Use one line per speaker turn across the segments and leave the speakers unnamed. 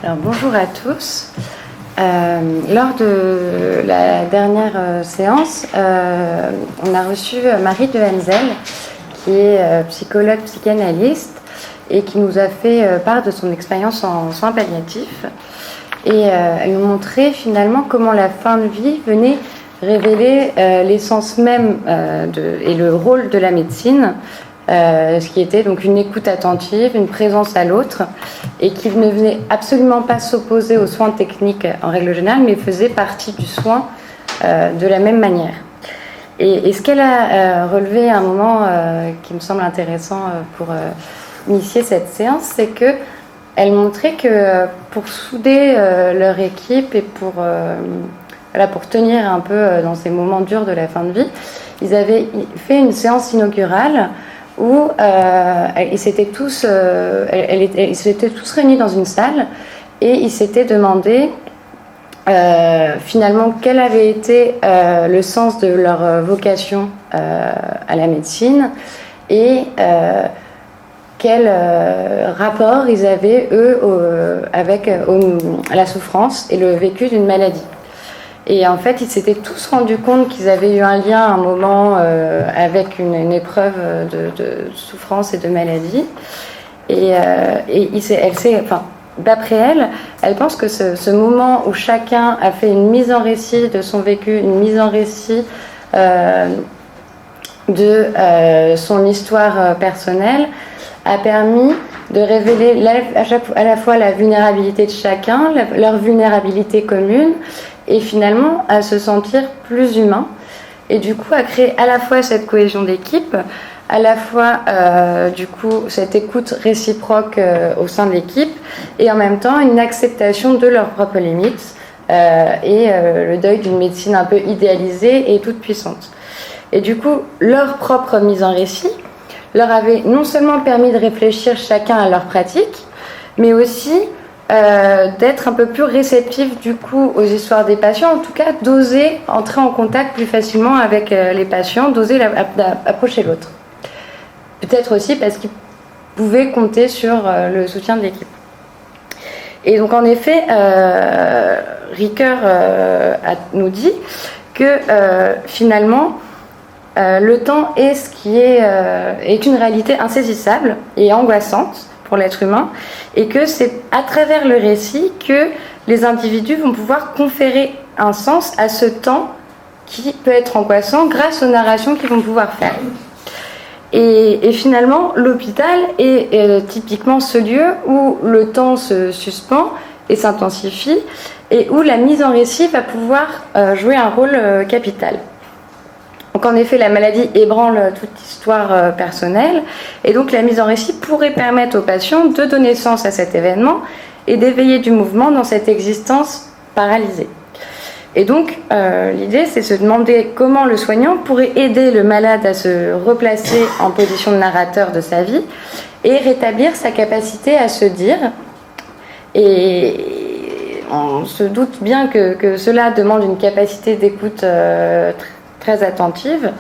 Alors, bonjour à tous. Lors de la dernière séance, on a reçu Marie de Henzel, qui est psychologue psychanalyste et qui nous a fait part de son expérience en soins palliatifs. Et elle nous montrait finalement comment la fin de vie venait révéler l'essence même et le rôle de la médecine, ce qui était donc une écoute attentive, une présence à l'autre, et qui ne venait absolument pas s'opposer aux soins techniques en règle générale, mais faisait partie du soin de la même manière. Et ce qu'elle a relevé à un moment qui me semble intéressant pour initier cette séance, c'est que elle montrait que pour souder leur équipe et pour tenir un peu dans ces moments durs de la fin de vie, ils avaient fait une séance inaugurale où ils s'étaient tous réunis dans une salle et ils s'étaient demandé finalement quel avait été le sens de leur vocation à la médecine et quel rapport ils avaient, eux, avec la souffrance et le vécu d'une maladie. Et en fait, ils s'étaient tous rendus compte qu'ils avaient eu un lien à un moment avec une épreuve de souffrance et de maladie. D'après elle pense que ce moment où chacun a fait une mise en récit de son vécu, une mise en récit de son histoire personnelle, a permis de révéler à la fois la vulnérabilité de chacun, leur vulnérabilité commune, et finalement à se sentir plus humain, et du coup à créer à la fois cette cohésion d'équipe, à la fois du coup cette écoute réciproque au sein de l'équipe, et en même temps une acceptation de leurs propres limites et le deuil d'une médecine un peu idéalisée et toute puissante. Et du coup leur propre mise en récit leur avait non seulement permis de réfléchir chacun à leur pratique, mais aussi d'être un peu plus réceptif du coup aux histoires des patients, en tout cas d'oser entrer en contact plus facilement avec les patients, d'oser approcher l'autre. Peut-être aussi parce qu'ils pouvaient compter sur le soutien de l'équipe. Et donc en effet, Ricoeur nous dit que finalement le temps est ce qui est une réalité insaisissable et angoissante pour l'être humain, et que c'est à travers le récit que les individus vont pouvoir conférer un sens à ce temps qui peut être angoissant grâce aux narrations qu'ils vont pouvoir faire. Et finalement, l'hôpital est typiquement ce lieu où le temps se suspend et s'intensifie, et où la mise en récit va pouvoir jouer un rôle capital. Donc en effet, la maladie ébranle toute histoire personnelle, et donc la mise en récit pourrait permettre aux patients de donner sens à cet événement et d'éveiller du mouvement dans cette existence paralysée. Et donc l'idée, c'est de se demander comment le soignant pourrait aider le malade à se replacer en position de narrateur de sa vie et rétablir sa capacité à se dire. Et on se doute bien que cela demande une capacité d'écoute très attentive.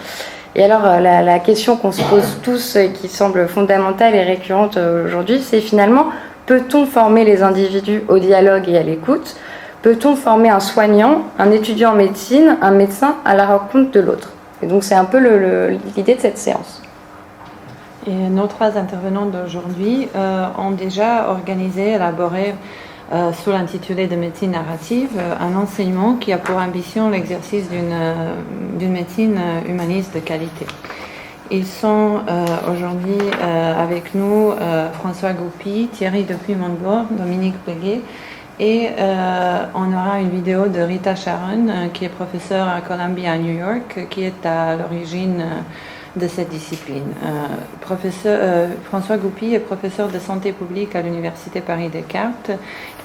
Et alors la question qu'on se pose tous et qui semble fondamentale et récurrente aujourd'hui, c'est finalement, peut-on former les individus au dialogue et à l'écoute ? Peut-on former un soignant, un étudiant en médecine, un médecin à la rencontre de l'autre ? Et donc c'est un peu l'idée de cette séance.
Et nos trois intervenants d'aujourd'hui ont déjà organisé, élaboré sous l'intitulé de médecine narrative, un enseignement qui a pour ambition l'exercice d'une médecine humaniste de qualité. Ils sont aujourd'hui avec nous François Goupy, Thierry Depuis-Montebourg, Dominique Béguet, et on aura une vidéo de Rita Sharon, qui est professeure à Columbia à New York, qui est à l'origine de cette discipline. François Goupy est professeur de santé publique à l'Université Paris-Descartes,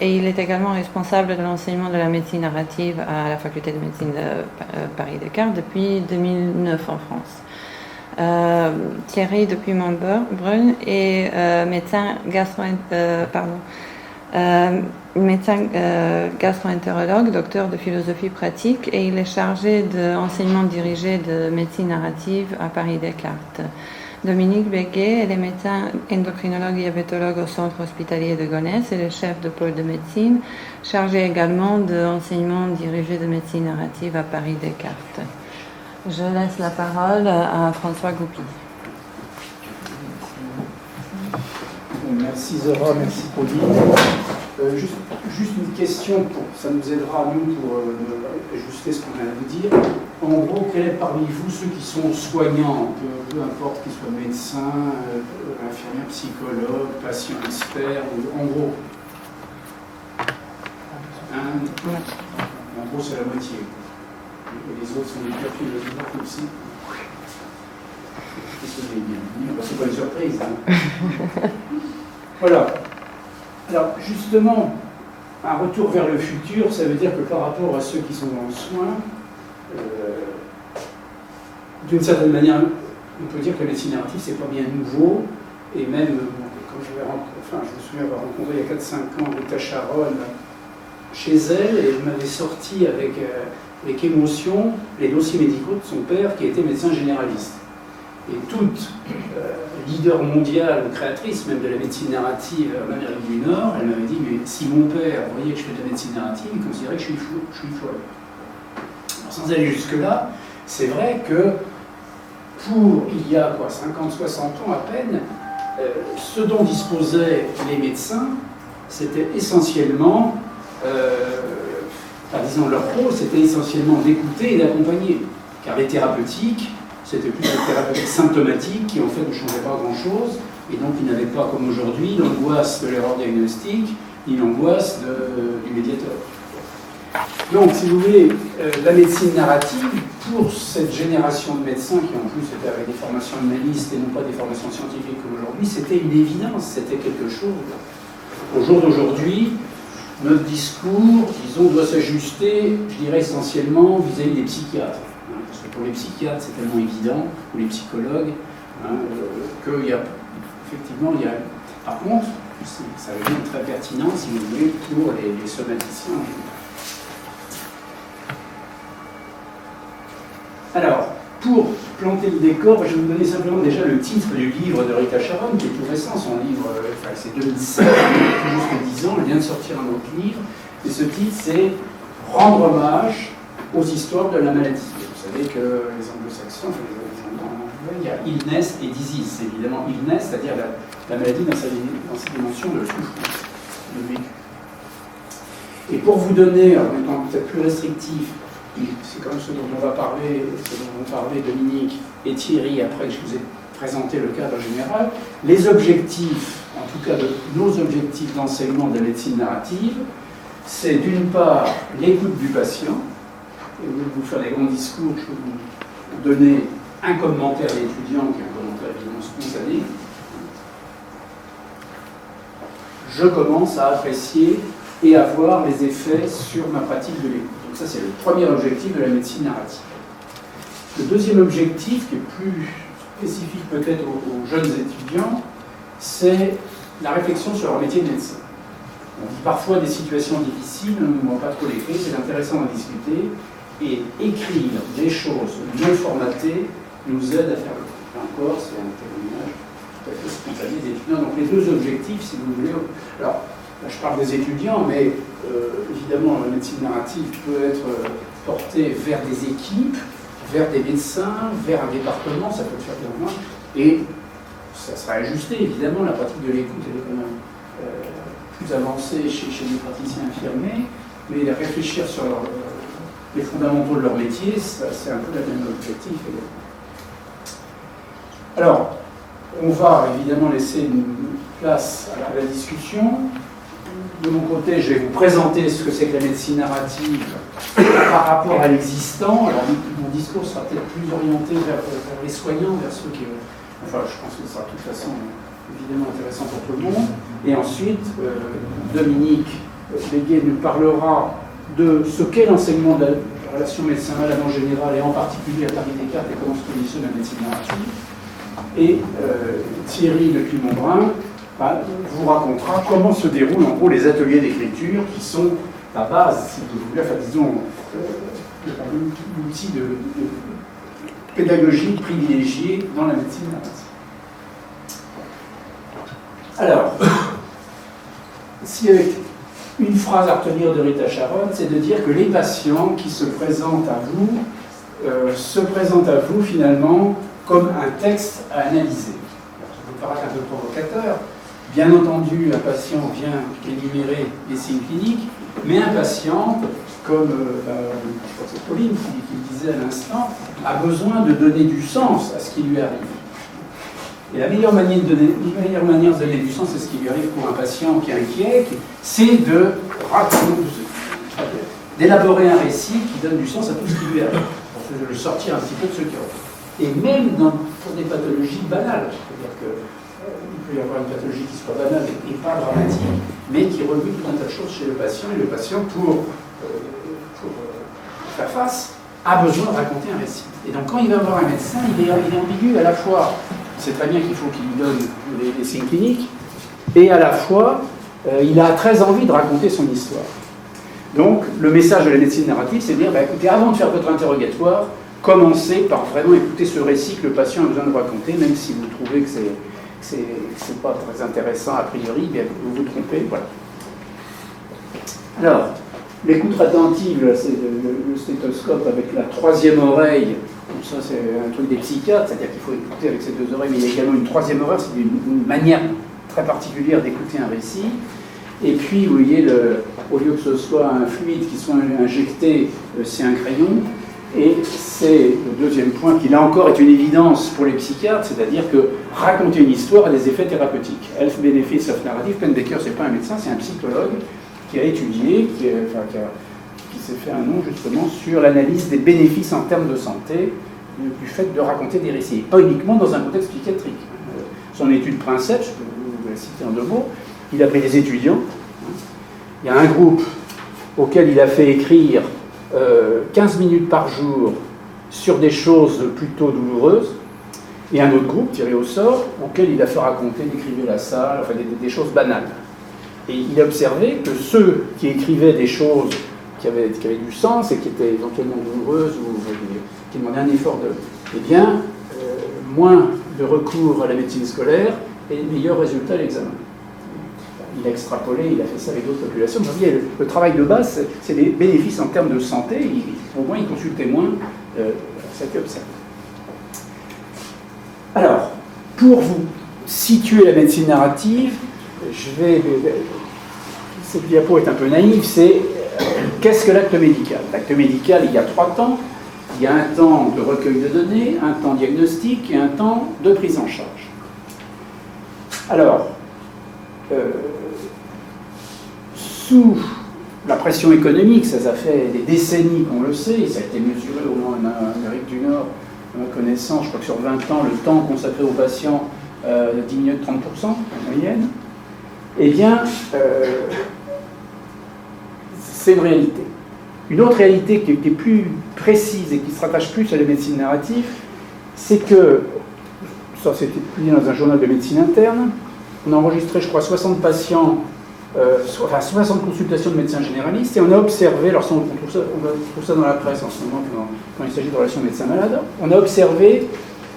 et il est également responsable de l'enseignement de la médecine narrative à la faculté de médecine de Paris-Descartes depuis 2009 en France. Thierry Depuis-Montbrun est médecin gastro-entérologue, docteur de philosophie pratique, et il est chargé d'enseignement dirigé de médecine narrative à Paris-Descartes. Dominique Béguet, elle est médecin endocrinologue diabétologue au centre hospitalier de Gonesse et le chef de pôle de médecine, chargé également de l'enseignement dirigé de médecine narrative à Paris Descartes. Je laisse la parole à François Goupil.
Merci Zora, merci Pauline. Juste une question, ça nous aidera nous pour ajuster ce qu'on vient de vous dire. En gros, quel est parmi vous ceux qui sont soignants, peu importe qu'ils soient médecins, infirmiers, psychologues, patients experts, en gros en gros, c'est la moitié. Et les autres sont des profils de vivants comme si. C'est pas une surprise. Hein. Voilà. Alors, justement, un retour vers le futur, ça veut dire que par rapport à ceux qui sont dans le soin, d'une certaine manière, on peut dire que la médecine narrative, c'est pas bien nouveau, et même, quand je me souviens avoir rencontré il y a 4-5 ans Rita Charon chez elle, et elle m'avait sorti avec émotion les dossiers médicaux de son père, qui était médecin généraliste. Et toute leader mondiale, créatrice même de la médecine narrative en Amérique du Nord, elle m'avait dit, mais si mon père voyait que je fais de la médecine narrative, il considérait que je suis folle. Alors, sans aller jusque-là, c'est vrai que pour il y a 50-60 ans à peine, ce dont disposaient les médecins, c'était essentiellement, disons leur rôle, c'était essentiellement d'écouter et d'accompagner. Car les thérapeutiques, c'était plus des thérapeutes symptomatiques qui en fait ne changeaient pas grand-chose, et donc ils n'avaient pas comme aujourd'hui l'angoisse de l'erreur diagnostique, ni l'angoisse du médiateur. Donc, si vous voulez, la médecine narrative, pour cette génération de médecins qui en plus étaient avec des formations humanistes et non pas des formations scientifiques comme aujourd'hui, c'était une évidence, c'était quelque chose. Au jour d'aujourd'hui, notre discours, disons, doit s'ajuster, je dirais essentiellement vis-à-vis des psychiatres. Parce que pour les psychiatres, c'est tellement évident, ou les psychologues, qu'il y a, effectivement, par contre, ça devient très pertinent, si vous voulez, pour les somaticiens. Alors, pour planter le décor, je vais vous donner simplement déjà le titre du livre de Rita Charon, qui est tout récent, son livre, c'est 2017, tout juste 10 ans, elle vient de sortir un autre livre, et ce titre, c'est « Rendre hommage aux histoires de la maladie ». Vous savez que les anglo-saxons, il y a illness et disease. C'est évidemment illness, c'est-à-dire la maladie dans sa dimension de souffrance, de vécu. Et pour vous donner, en étant peut-être plus restrictif, c'est comme ce dont on va parler, Dominique et Thierry, après que je vous ai présenté le cadre général, les objectifs, en tout cas de nos objectifs d'enseignement de la médecine narrative, c'est d'une part l'écoute du patient. Et au lieu de vous faire des grands discours, je peux vous donner un commentaire d'étudiant, qui est un commentaire évidemment spontané. Je commence à apprécier et à voir les effets sur ma pratique de l'écoute. Donc ça, c'est le premier objectif de la médecine narrative. Le deuxième objectif, qui est plus spécifique peut-être aux jeunes étudiants, c'est la réflexion sur leur métier de médecin. On dit parfois des situations difficiles, on ne voit pas trop les clés, c'est intéressant d'en discuter. Et écrire des choses non formatées nous aide à faire le truc. Là encore, c'est un témoignage tout à fait spontané des étudiants. Donc les deux objectifs, si vous voulez. Alors, là, je parle des étudiants, mais évidemment, la médecine narrative peut être portée vers des équipes, vers des médecins, vers un département, ça peut le faire bien loin. Et ça sera ajusté, évidemment, la pratique de l'écoute, elle est quand même plus avancée chez les praticiens infirmiers, mais réfléchir sur les fondamentaux de leur métier, c'est un peu le même objectif. Alors, on va évidemment laisser une place à la discussion. De mon côté, je vais vous présenter ce que c'est que la médecine narrative par rapport à l'existant. Alors, mon discours sera peut-être plus orienté vers les soignants, vers ceux qui... Enfin, je pense que ce sera de toute façon évidemment intéressant pour tout le monde. Et ensuite, Dominique Béguet nous parlera de ce qu'est l'enseignement de la relation médecin-malade en général, et en particulier à Paris Descartes, et comment se positionne la médecine narrative. Et Thierry Le Puy-Montbrun vous racontera comment se déroulent en gros les ateliers d'écriture, qui sont la base, si vous voulez, enfin disons, l'outil de pédagogie privilégié dans la médecine narrative. Alors, s'il y avait une phrase à retenir de Rita Charon, c'est de dire que les patients qui se présentent à vous finalement comme un texte à analyser. Alors, ça peut paraître un peu provocateur. Bien entendu, un patient vient énumérer les signes cliniques, mais un patient, comme je crois que c'est Pauline qui le disait à l'instant, a besoin de donner du sens à ce qui lui arrive. Et la meilleure manière de donner du sens à ce qui lui arrive pour un patient qui est inquiet, c'est d'élaborer un récit qui donne du sens à tout ce qui lui arrive, pour le sortir un petit peu de ce chaos. Et même pour des pathologies banales, c'est-à-dire qu'il peut y avoir une pathologie qui soit banale et pas dramatique, mais qui rebute tout un tas de choses chez le patient, et le patient, pour faire face, a besoin de raconter un récit. Et donc quand il va voir un médecin, il est ambigu à la fois. C'est très bien qu'il faut qu'il lui donne les signes cliniques, et à la fois, il a très envie de raconter son histoire. Donc, le message de la médecine narrative, c'est de dire, écoutez, avant de faire votre interrogatoire, commencez par vraiment écouter ce récit que le patient a besoin de raconter, même si vous trouvez que c'est pas très intéressant a priori, bien vous vous trompez, voilà. Alors, l'écoute attentive, c'est le stéthoscope avec la troisième oreille. Donc ça, c'est un truc des psychiatres, c'est-à-dire qu'il faut écouter avec ses deux oreilles, mais il y a également une troisième oreille, c'est une manière très particulière d'écouter un récit. Et puis, vous voyez, au lieu que ce soit un fluide qui soit injecté, c'est un crayon. Et c'est le deuxième point qui, là encore, est une évidence pour les psychiatres, c'est-à-dire que raconter une histoire a des effets thérapeutiques. Health Benefits of Narrative, Pennebaker, c'est pas un médecin, c'est un psychologue qui a étudié, qui s'est fait un nom justement sur l'analyse des bénéfices en termes de santé du fait de raconter des récits, pas uniquement dans un contexte psychiatrique. Son étude Princeps, je peux vous la citer en 2 mots, il a pris des étudiants, il y a un groupe auquel il a fait écrire 15 minutes par jour sur des choses plutôt douloureuses, et un autre groupe tiré au sort auquel il a fait raconter, décrivait la salle, enfin des choses banales. Et il a observé que ceux qui écrivaient des choses qui avaient du sens et qui étaient éventuellement douloureuses ou qui demandaient un effort moins de recours à la médecine scolaire et meilleurs résultats à l'examen. Il a extrapolé, il a fait ça avec d'autres populations. Vous voyez, le travail de base, c'est les bénéfices en termes de santé. Au moins, il consultait moins ça qui observe. Alors, pour vous situer la médecine narrative, cette diapo est un peu naïve, c'est qu'est-ce que l'acte médical? L'acte médical, il y a 3 temps. Il y a un temps de recueil de données, un temps diagnostique et un temps de prise en charge. Alors, sous la pression économique, ça fait des décennies qu'on le sait, ça a été mesuré au moins en Amérique du Nord, à ma connaissance, je crois que sur 20 ans, le temps consacré aux patients diminue de 30% en moyenne. Eh bien, c'est une réalité. Une autre réalité qui est plus précise et qui se rattache plus à la médecine narrative, c'est que, ça c'était publié dans un journal de médecine interne, on a enregistré, je crois, 60 patients, 60 consultations de médecins généralistes, et on a observé, alors on trouve ça dans la presse en ce moment, quand il s'agit de relations médecin-malade, on a observé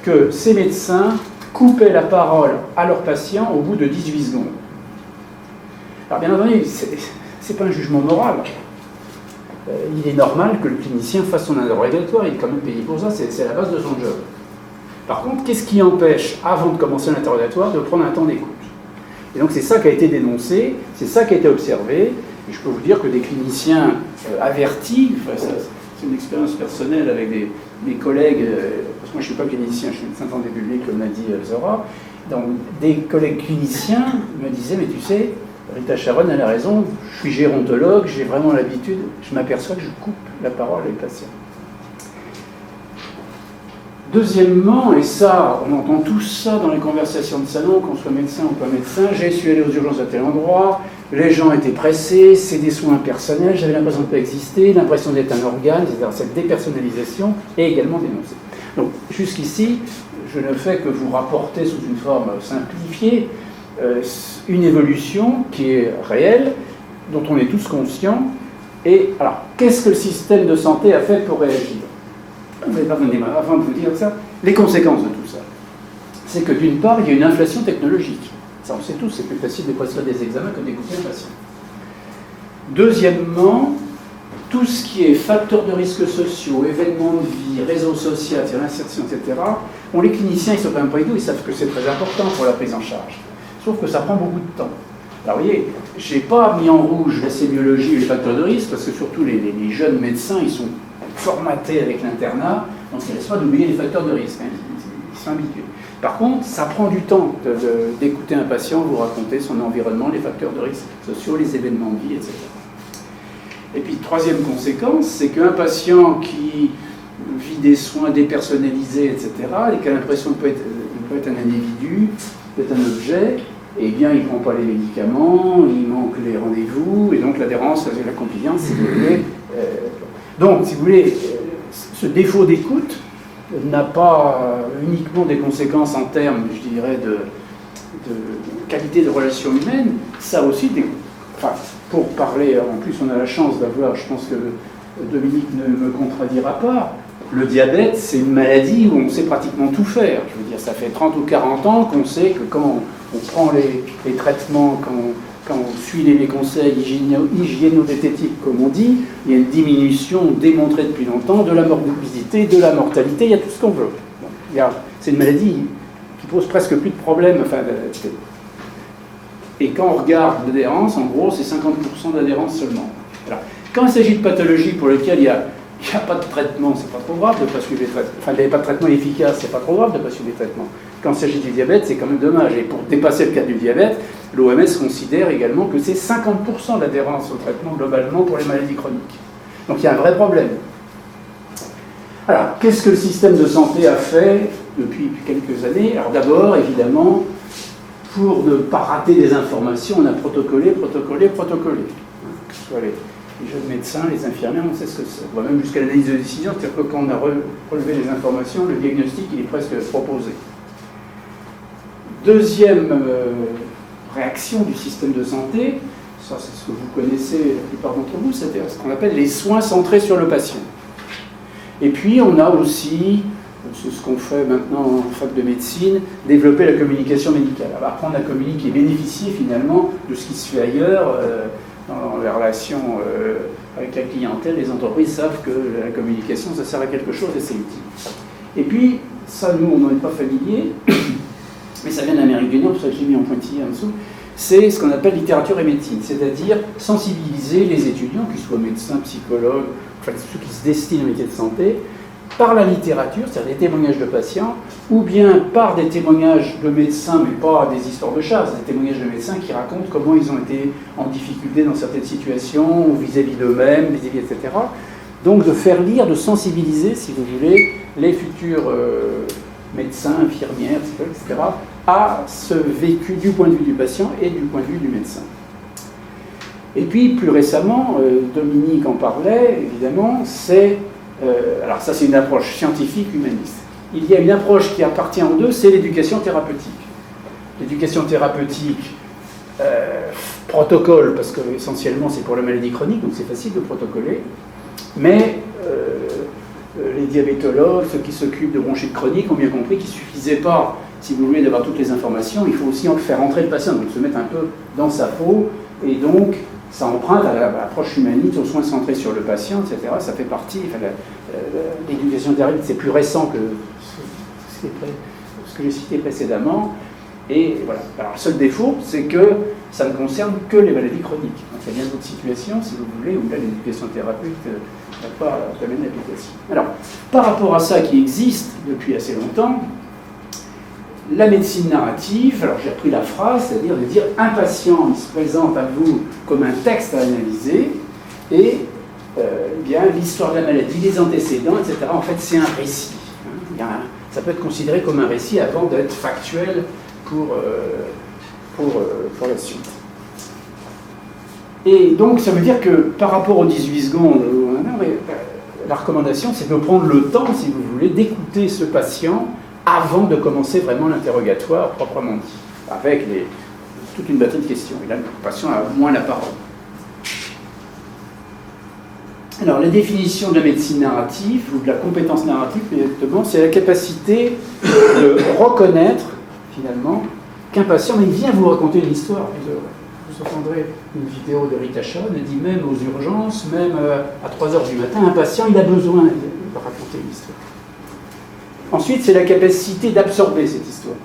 que ces médecins coupaient la parole à leurs patients au bout de 18 secondes. Alors bien entendu, c'est pas un jugement moral. Il est normal que le clinicien fasse son interrogatoire, il est quand même payé pour ça, c'est la base de son job. Par contre, qu'est-ce qui empêche, avant de commencer l'interrogatoire, de prendre un temps d'écoute? Et donc c'est ça qui a été dénoncé, c'est ça qui a été observé, et je peux vous dire que des cliniciens avertis, c'est une expérience personnelle avec des collègues, parce que moi je ne suis pas clinicien, je suis médecin de santé publique, comme l'a dit Zora, donc des collègues cliniciens me disaient, mais tu sais, Rita Charon, elle a raison, je suis gérontologue, j'ai vraiment l'habitude, je m'aperçois que je coupe la parole aux patients. Deuxièmement, et ça, on entend tout ça dans les conversations de salon, qu'on soit médecin ou pas médecin, j'ai su aller aux urgences à tel endroit, les gens étaient pressés, c'est des soins personnels, j'avais l'impression de ne pas exister, l'impression d'être un organe, etc. Cette dépersonnalisation est également dénoncée. Donc, jusqu'ici, je ne fais que vous rapporter sous une forme simplifiée une évolution qui est réelle, dont on est tous conscients. Et alors, qu'est-ce que le système de santé a fait pour réagir? Pardonnez-moi, avant de vous dire ça, les conséquences de tout ça, c'est que d'une part, il y a une inflation technologique. Ça, on sait tous, c'est plus facile de prescrire des examens que d'écouter un patient. Deuxièmement, tout ce qui est facteurs de risques sociaux, événements de vie, réseau social, l'insertion, etc., les cliniciens, ils ne sont quand même pas idiots, ils savent que c'est très important pour la prise en charge. Sauf que ça prend beaucoup de temps. Alors, vous voyez, je n'ai pas mis en rouge la sémiologie et les facteurs de risque, parce que surtout les jeunes médecins, ils sont formatés avec l'internat, donc ils ne laissent pas d'oublier les facteurs de risque, hein, ils sont habitués. Par contre, ça prend du temps d'écouter un patient vous raconter son environnement, les facteurs de risque sociaux, les événements de vie, etc. Et puis, troisième conséquence, c'est qu'un patient qui vit des soins dépersonnalisés, etc., et qui a l'impression de peut être un individu, peut-être un objet, eh bien, il ne prend pas les médicaments, il manque les rendez-vous, et donc l'adhérence, la compliance, si vous voulez. Donc, si vous voulez, ce défaut d'écoute n'a pas uniquement des conséquences en termes, je dirais, de qualité de relation humaine, ça a aussi des... Enfin, pour parler, en plus on a la chance d'avoir, je pense que Dominique ne me contredira pas, le diabète c'est une maladie où on sait pratiquement tout faire. Je veux dire, ça fait 30 ou 40 ans qu'on sait que quand on prend les traitements, quand on suit les conseils hygiéno-diététiques, comme on dit, il y a une diminution démontrée depuis longtemps de la morbidité, de la mortalité, il y a tout ce qu'on veut. Bon, c'est une maladie qui pose presque plus de problèmes. Enfin, et quand on regarde l'adhérence, en gros, c'est 50% d'adhérence seulement. Alors, quand il s'agit de pathologies pour lesquelles il n'y a pas de traitement, c'est pas trop grave de ne pas suivre les traitements. Enfin, il n'y a pas de traitement efficace, c'est pas trop grave de ne pas suivre les traitements. Quand il s'agit du diabète, c'est quand même dommage. Et pour dépasser le cadre du diabète, l'OMS considère également que c'est 50% d'adhérence au traitement globalement pour les maladies chroniques. Donc il y a un vrai problème. Alors, qu'est-ce que le système de santé a fait depuis quelques années? Alors d'abord, évidemment, pour ne pas rater des informations, on a protocolé. Que ce soit les jeunes médecins, les infirmières, on sait ce que c'est. On va même jusqu'à l'analyse de décision, c'est-à-dire que quand on a relevé les informations, le diagnostic il est presque proposé. Deuxième réaction du système de santé, ça c'est ce que vous connaissez la plupart d'entre vous, c'est ce qu'on appelle les soins centrés sur le patient. Et puis on a aussi, c'est ce qu'on fait maintenant en fac de médecine, développer la communication médicale. Alors apprendre à communiquer et bénéficier finalement de ce qui se fait ailleurs dans les relations avec la clientèle. Les entreprises savent que la communication ça sert à quelque chose et c'est utile. Et puis, ça nous on n'en est pas familier, mais ça vient d'Amérique du Nord, pour ça que j'ai mis en pointillé en dessous, c'est ce qu'on appelle littérature et médecine, c'est-à-dire sensibiliser les étudiants, qu'ils soient médecins, psychologues, enfin ceux qui se destinent au métier de santé, par la littérature, c'est-à-dire des témoignages de patients, ou bien par des témoignages de médecins, mais pas des histoires de chats, des témoignages de médecins qui racontent comment ils ont été en difficulté dans certaines situations, ou vis-à-vis d'eux-mêmes, vis-à-vis, etc. Donc de faire lire, de sensibiliser, si vous voulez, les futurs médecins, infirmières, etc., à ce vécu du point de vue du patient et du point de vue du médecin. Et puis, plus récemment, Dominique en parlait, évidemment, c'est... alors ça, c'est une approche scientifique humaniste. Il y a une approche qui appartient aux deux, c'est l'éducation thérapeutique. L'éducation thérapeutique, protocole, parce que essentiellement c'est pour la maladie chronique, donc c'est facile de protocoler, mais les diabétologues, ceux qui s'occupent de bronchite chronique ont bien compris qu'il ne suffisait pas, si vous voulez, d'avoir toutes les informations, il faut aussi faire entrer le patient, donc se mettre un peu dans sa peau, et donc ça emprunte à l'approche humaniste, aux soins centrés sur le patient, etc. Ça fait partie, enfin, l'éducation thérapeutique, c'est plus récent que ce que j'ai cité précédemment, et voilà. Alors le seul défaut, c'est que ça ne concerne que les maladies chroniques. Donc il y a bien d'autres situations, si vous voulez, où là l'éducation thérapeutique n'a pas la même application. Alors, par rapport à ça qui existe depuis assez longtemps, la médecine narrative, alors j'ai repris la phrase, c'est-à-dire de dire un patient, il se présente à vous comme un texte à analyser, et bien l'histoire de la maladie, les antécédents, etc., en fait c'est un récit. Ça peut être considéré comme un récit avant d'être factuel pour la suite. Et donc ça veut dire que par rapport aux 18 secondes, la recommandation c'est de prendre le temps, si vous voulez, d'écouter ce patient avant de commencer vraiment l'interrogatoire proprement dit, avec toute une batterie de questions. Et là, le patient a moins la parole. Alors, la définition de la médecine narrative, ou de la compétence narrative, exactement, c'est la capacité de reconnaître, finalement, qu'un patient, mais il vient vous raconter une histoire. Vous entendrez une vidéo de Rita Sharon, elle dit même aux urgences, même à 3h du matin, un patient, il a besoin de raconter une histoire. Ensuite, c'est la capacité d'absorber cette histoire.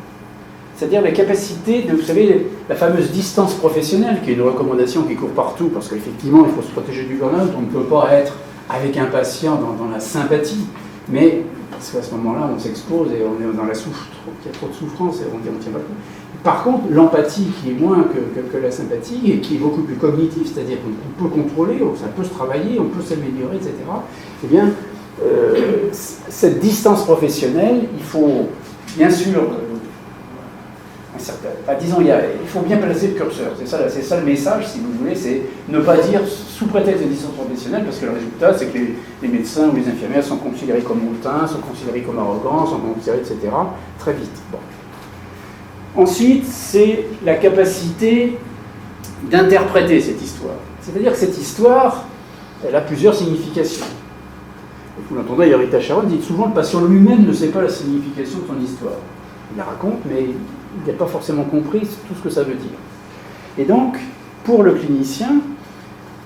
C'est-à-dire la capacité de, vous savez, la fameuse distance professionnelle, qui est une recommandation qui court partout, parce qu'effectivement, il faut se protéger du burn-out, on ne peut pas être avec un patient dans la sympathie, mais parce qu'à ce moment-là, on s'expose et on est dans la souffrance, il y a trop de souffrance et on ne tient pas le coup. Par contre, l'empathie, qui est moins que la sympathie, et qui est beaucoup plus cognitive, c'est-à-dire qu'on peut contrôler, ça peut se travailler, on peut s'améliorer, etc., eh bien, cette distance professionnelle, il faut, bien sûr, disons, il faut bien placer le curseur. C'est ça le message, si vous voulez, c'est ne pas dire sous prétexte de distance professionnelle, parce que le résultat, c'est que les médecins ou les infirmières sont considérés comme hautains, sont considérés comme arrogants, sont considérés, etc., très vite. Bon. Ensuite, c'est la capacité d'interpréter cette histoire. C'est-à-dire que cette histoire, elle a plusieurs significations. Vous l'entendez, Rita Sharon dit souvent le patient lui-même ne sait pas la signification de son histoire. Il la raconte, mais il n'a pas forcément compris tout ce que ça veut dire. Et donc, pour le clinicien,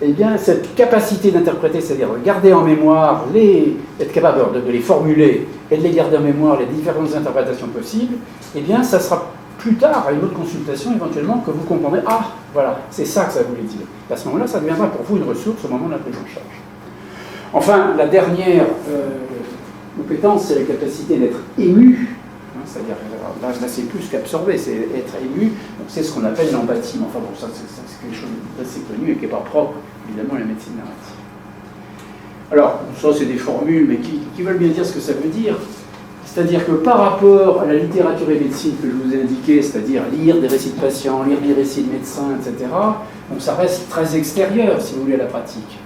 eh bien, cette capacité d'interpréter, c'est-à-dire de garder en mémoire, être capable de les formuler et de les garder en mémoire, les différentes interprétations possibles, eh bien, ça sera plus tard, à une autre consultation, éventuellement, que vous comprendrez, ah, voilà, c'est ça que ça voulait dire. Et à ce moment-là, ça deviendra pour vous une ressource au moment de la prise en charge. Enfin, la dernière compétence, c'est la capacité d'être ému. C'est-à-dire, là c'est plus qu'absorber, c'est être ému. Donc c'est ce qu'on appelle l'empathie. Mais enfin bon, ça c'est quelque chose d'assez connu et qui n'est pas propre, évidemment, à la médecine narrative. Alors, ça c'est des formules, mais qui veulent bien dire ce que ça veut dire. C'est-à-dire que par rapport à la littérature et médecine que je vous ai indiqué, c'est-à-dire lire des récits de patients, lire des récits de médecins, etc., donc ça reste très extérieur, si vous voulez, à la pratique.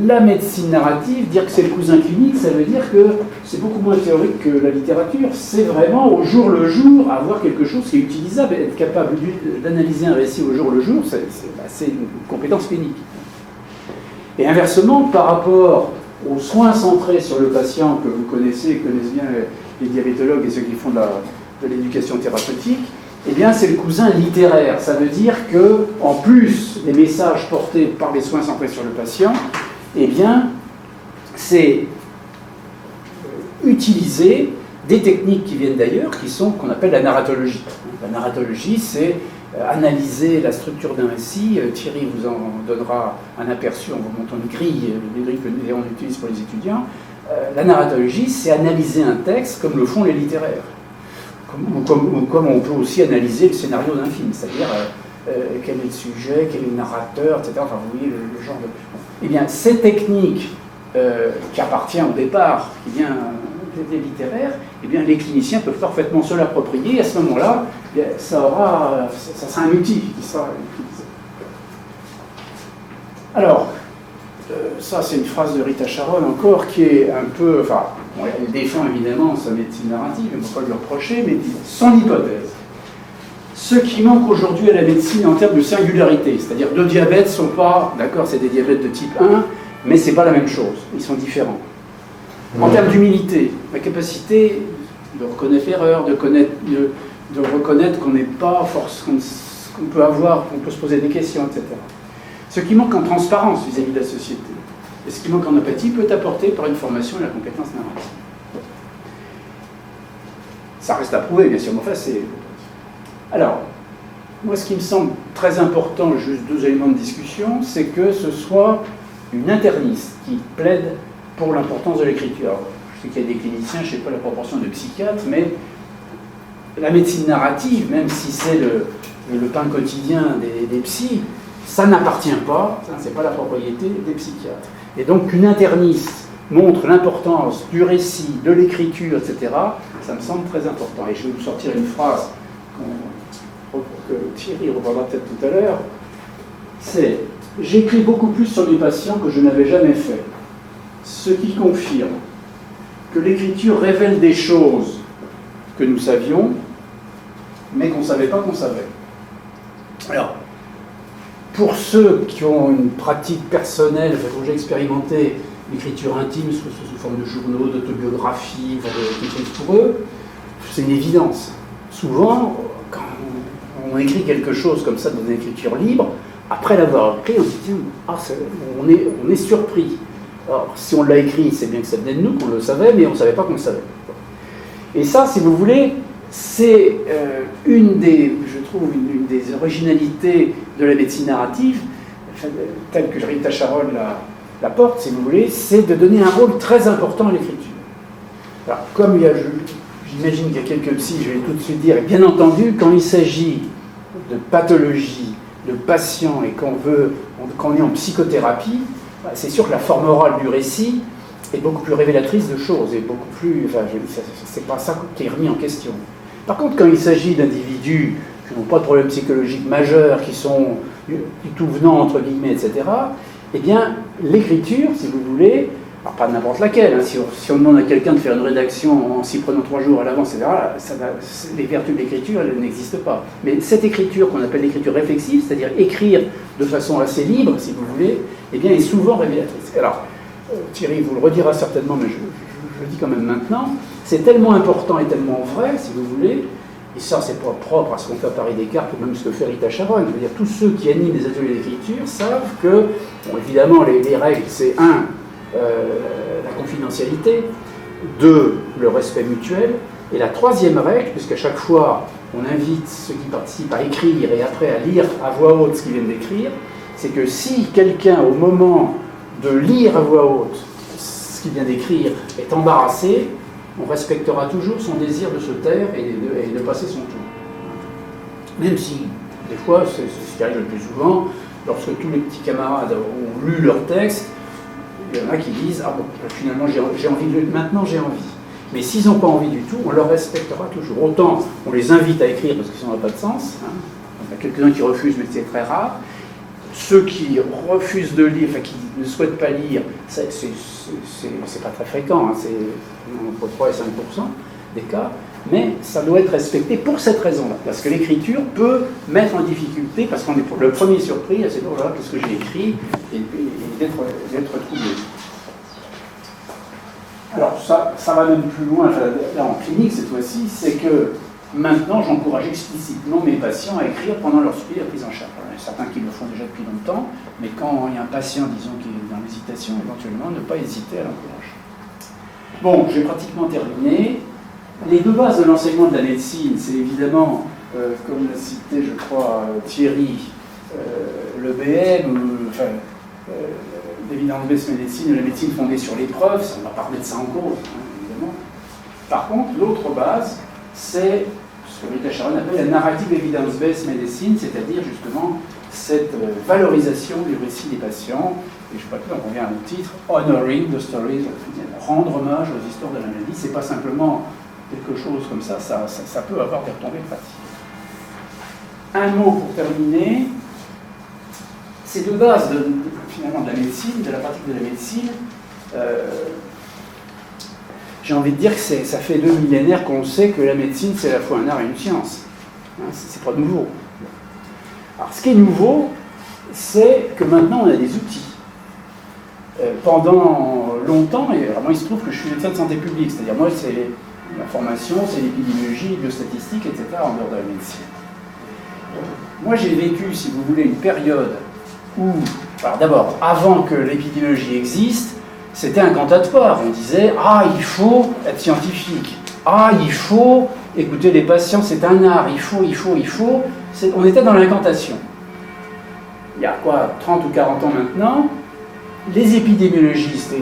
La médecine narrative, dire que c'est le cousin clinique, ça veut dire que c'est beaucoup moins théorique que la littérature. C'est vraiment au jour le jour avoir quelque chose qui est utilisable, être capable d'analyser un récit au jour le jour, c'est une compétence clinique. Et inversement, par rapport aux soins centrés sur le patient que vous connaissez, connaissent bien les diabétologues et ceux qui font de l'éducation thérapeutique, eh bien c'est le cousin littéraire. Ça veut dire que, en plus des messages portés par les soins centrés sur le patient, eh bien, c'est utiliser des techniques qui viennent d'ailleurs, qu'on appelle la narratologie. La narratologie, c'est analyser la structure d'un récit. Thierry vous en donnera un aperçu en vous montrant une grille, les grilles que on utilise pour les étudiants. La narratologie, c'est analyser un texte comme le font les littéraires. Comme on peut aussi analyser le scénario d'un film, c'est-à-dire quel est le sujet, quel est le narrateur, etc. Enfin, vous voyez le genre de... Eh bien, ces techniques qui appartiennent au départ, qui vient des littéraires, eh bien, les cliniciens peuvent parfaitement se l'approprier. À ce moment-là, ça sera un outil qui sera utilisé. Alors, ça, c'est une phrase de Rita Sharon encore qui est un peu... Enfin, bon, elle défend évidemment sa médecine narrative, on ne peut pas lui reprocher, mais son hypothèse. Ce qui manque aujourd'hui à la médecine en termes de singularité, c'est-à-dire deux diabètes ne sont pas, d'accord, c'est des diabètes de type 1, mais ce n'est pas la même chose, ils sont différents. En termes d'humilité, la capacité de reconnaître l'erreur, de reconnaître qu'on n'est pas force, qu'on peut avoir, qu'on peut se poser des questions, etc. Ce qui manque en transparence vis-à-vis de la société, et ce qui manque en empathie peut être apporté par une formation et la compétence narrative. Ça reste à prouver, bien sûr, mais enfin, c'est... Alors, moi, ce qui me semble très important, juste deux éléments de discussion, c'est que ce soit une interniste qui plaide pour l'importance de l'écriture. Je sais qu'il y a des cliniciens, je ne sais pas la proportion de psychiatres, mais la médecine narrative, même si c'est le pain quotidien des psys, ça n'appartient pas, ça n'est pas la propriété des psychiatres. Et donc qu'une interniste montre l'importance du récit, de l'écriture, etc., ça me semble très important. Et je vais vous sortir une phrase que Thierry reprendra peut-être tout à l'heure, c'est « J'écris beaucoup plus sur mes patients que je n'avais jamais fait, ce qui confirme que l'écriture révèle des choses que nous savions, mais qu'on ne savait pas qu'on savait. » Alors, pour ceux qui ont une pratique personnelle, dont j'ai expérimenté l'écriture intime sous forme de journaux, d'autobiographies, quelque chose pour eux, c'est une évidence. Souvent, quand on écrit quelque chose comme ça dans une écriture libre, après l'avoir écrit, on se dit, on est surpris. Alors, si on l'a écrit, c'est bien que ça venait de nous, qu'on le savait, mais on ne savait pas qu'on le savait. Et ça, si vous voulez, c'est une des originalités de la médecine narrative, telle que Rita Charoll la porte, si vous voulez, c'est de donner un rôle très important à l'écriture. Alors, comme j'imagine qu'il y a quelques psys, je vais tout de suite dire, et bien entendu, quand il s'agit de pathologie, de patients, et qu'on est en psychothérapie, c'est sûr que la forme orale du récit est beaucoup plus révélatrice de choses, et beaucoup plus... Enfin, c'est pas ça qui est remis en question. Par contre, quand il s'agit d'individus qui n'ont pas de problème psychologique majeur, qui sont du tout venant, entre guillemets, etc., eh bien, l'écriture, si vous voulez, alors pas n'importe laquelle, hein, si on demande à quelqu'un de faire une rédaction en s'y prenant 3 jours à l'avance, etc., les vertus de l'écriture, elles n'existent pas. Mais cette écriture qu'on appelle l'écriture réflexive, c'est-à-dire écrire de façon assez libre, si vous voulez, eh bien, est souvent révélatrice. Alors, Thierry vous le redira certainement, mais je le dis quand même maintenant, c'est tellement important et tellement vrai, si vous voulez, et ça c'est pas propre à ce qu'on fait à Paris Descartes ou même ce que fait Rita Charoll. Je veux dire, tous ceux qui animent les ateliers d'écriture savent que, bon, évidemment, les règles, c'est 1, la confidentialité, 2, le respect mutuel, et la 3e règle, puisqu'à chaque fois on invite ceux qui participent à écrire et après à lire à voix haute ce qu'ils viennent d'écrire, c'est que si quelqu'un, au moment de lire à voix haute ce qu'il vient d'écrire, est embarrassé, on respectera toujours son désir de se taire et de passer son tour. Même si, des fois, c'est ce qui arrive le plus souvent, lorsque tous les petits camarades ont lu leur texte, il y en a qui disent « Ah bon, finalement j'ai envie de lire, maintenant j'ai envie ». Mais s'ils n'ont pas envie du tout, on leur respectera toujours. Autant on les invite à écrire parce que ça n'a pas de sens, hein. Il y a quelques-uns qui refusent, mais c'est très rare. Ceux qui refusent de lire, enfin qui ne souhaitent pas lire, c'est pas très fréquent, hein, c'est entre 3 et 5% des cas, mais ça doit être respecté pour cette raison-là, parce que l'écriture peut mettre en difficulté, parce qu'on est le premier surpris, c'est bon, voilà, qu'est-ce que j'ai écrit, et d'être troublé. Alors ça va même plus loin, là en clinique cette fois-ci, c'est que maintenant, j'encourage explicitement mes patients à écrire pendant leur suivi de prise en charge. Alors, il y a certains qui le font déjà depuis longtemps, mais quand il y a un patient, disons, qui est dans l'hésitation, éventuellement, ne pas hésiter à l'encourager. Bon, j'ai pratiquement terminé. Les 2 bases de l'enseignement de la médecine, c'est évidemment, comme l'a cité, je crois, Thierry, le BM, l'évidence-based médecine, la médecine fondée sur l'épreuve, on ne va pas remettre ça en cause, hein, évidemment. Par contre, l'autre base, c'est ce que Rita Charoll appelle la narrative evidence-based medicine, c'est-à-dire justement cette valorisation du récit des patients, et je crois que là on revient à mon titre, Honoring the Stories, rendre hommage aux histoires de la maladie, c'est pas simplement quelque chose comme ça, ça peut avoir des retombées pratiques. Un mot pour terminer, ces 2 bases finalement de la médecine, de la pratique de la médecine, j'ai envie de dire que ça fait 2 millénaires qu'on sait que la médecine, c'est à la fois un art et une science. Hein, c'est pas nouveau. Alors, ce qui est nouveau, c'est que maintenant, on a des outils. Pendant longtemps, et vraiment, il se trouve que je suis médecin de santé publique, c'est-à-dire, moi, c'est la formation, c'est l'épidémiologie, les biostatistiques, etc., en dehors de la médecine. Moi, j'ai vécu, si vous voulez, une période où, alors d'abord, avant que l'épidémiologie existe, c'était incantatoire. On disait « Ah, il faut être scientifique. Ah, il faut écouter les patients, c'est un art. Il faut. » On était dans l'incantation. Il y a quoi, 30 ou 40 ans maintenant, les épidémiologistes,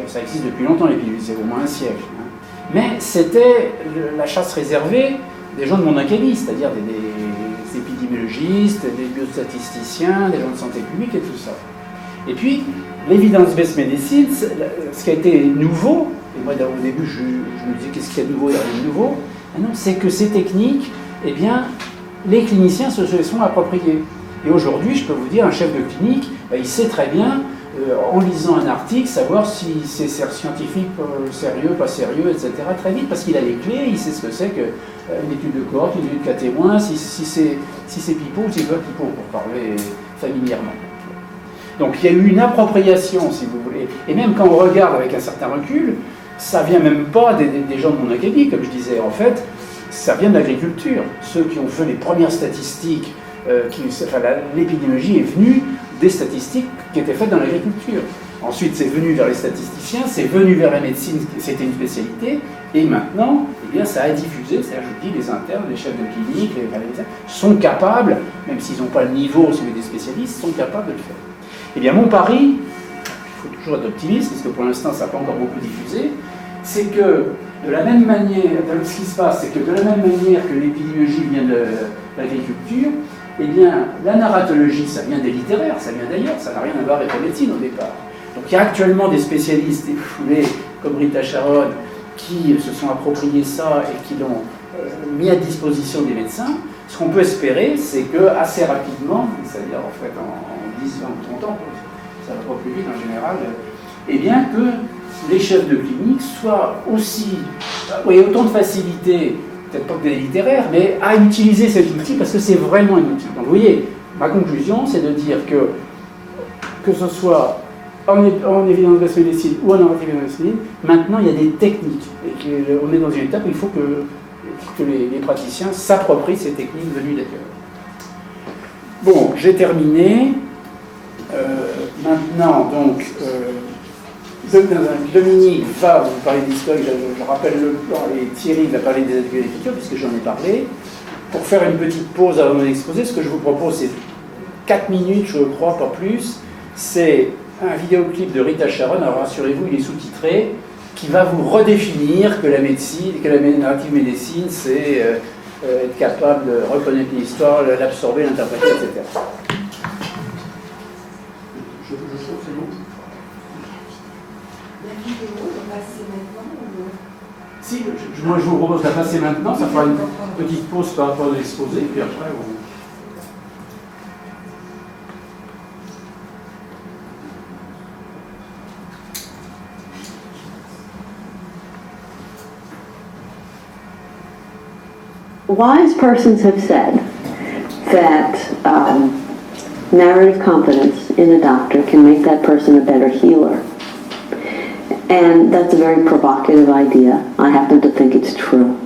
ça existe depuis longtemps l'épidémiologie, c'est au moins un siècle, hein, mais c'était la chasse réservée des gens de mon académie, c'est-à-dire des épidémiologistes, des biostatisticiens, des gens de santé publique et tout ça. Et puis, l'evidence-based medicine, ce qui a été nouveau, et moi au début je me disais qu'est-ce qu'il y a de nouveau, il n'y a rien de nouveau, non, c'est que ces techniques, eh bien, les cliniciens se les sont appropriées. Et aujourd'hui, je peux vous dire, un chef de clinique, il sait très bien, en lisant un article, savoir si c'est scientifique, sérieux, pas sérieux, etc. très vite, parce qu'il a les clés, il sait ce que c'est qu'une étude de cohorte, une étude cas témoin, si c'est pipeau ou si c'est pas pipeau, pour parler familièrement. Donc il y a eu une appropriation, si vous voulez. Et même quand on regarde avec un certain recul, ça vient même pas des gens de mon académie, comme je disais. En fait, ça vient de l'agriculture. Ceux qui ont fait les premières statistiques, l'épidémiologie est venue des statistiques qui étaient faites dans l'agriculture. Ensuite, c'est venu vers les statisticiens, c'est venu vers la médecine, c'était une spécialité, et maintenant, eh bien, ça a diffusé, c'est-à-dire, je dis, les internes, les chefs de clinique, les médecins, sont capables, même s'ils n'ont pas le niveau, si des spécialistes, sont capables de le faire. Eh bien, mon pari, il faut toujours être optimiste, parce que pour l'instant, ça n'a pas encore beaucoup diffusé, c'est que, de la même manière, ce qui se passe, c'est que de la même manière que l'épidémiologie vient de l'agriculture, eh bien, la narratologie, ça vient des littéraires, ça vient d'ailleurs, ça n'a rien à voir avec la médecine au départ. Donc il y a actuellement des spécialistes foulés comme Rita Charon qui se sont appropriés ça et qui l'ont mis à disposition des médecins. Ce qu'on peut espérer, c'est que assez rapidement, c'est-à-dire en fait en 10, 20, 30 ans, ça va pas plus vite en général, eh bien que les chefs de clinique soient aussi, aient autant de facilité, peut-être pas que des littéraires, mais à utiliser cet outil parce que c'est vraiment un outil. Donc vous voyez, ma conclusion, c'est de dire que ce soit en évidence-based médecine ou en narrative médecine, maintenant il y a des techniques. Et on est dans une étape où il faut que les praticiens s'approprient ces techniques venues d'ailleurs. Bon, j'ai terminé. Maintenant, donc, Dominique va vous parler d'histoire, je rappelle le plan, et Thierry va parler des ateliers d'écriture, puisque j'en ai parlé. Pour faire une petite pause avant mon exposé, ce que je vous propose, c'est 4 minutes, je crois, pas plus. C'est un vidéoclip de Rita Charon, alors rassurez-vous, il est sous-titré, qui va vous redéfinir que la médecine, que la narrative médecine, c'est être capable de reconnaître l'histoire, l'absorber, l'interpréter, etc. Je trouve que c'est bon.
La vidéo, on va passer maintenant ou...
Si, moi je vous propose de la passer maintenant, ça fera une petite pause par rapport à l'exposé, puis après on...
Wise persons have said that narrative competence in a doctor can make that person a better healer. And that's a very provocative idea. I happen to think it's true.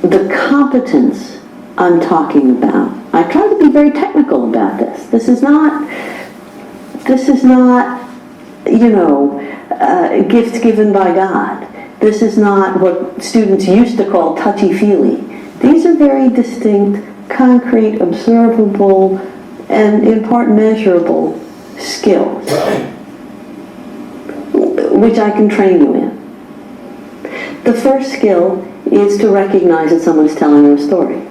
The competence I'm talking about, I try to be very technical about this. This is not, you know, gifts given by God. This is not what students used to call touchy-feely. These are very distinct, concrete, observable, and in part measurable skills, which I can train you in. The first skill is to recognize that someone's telling you a story.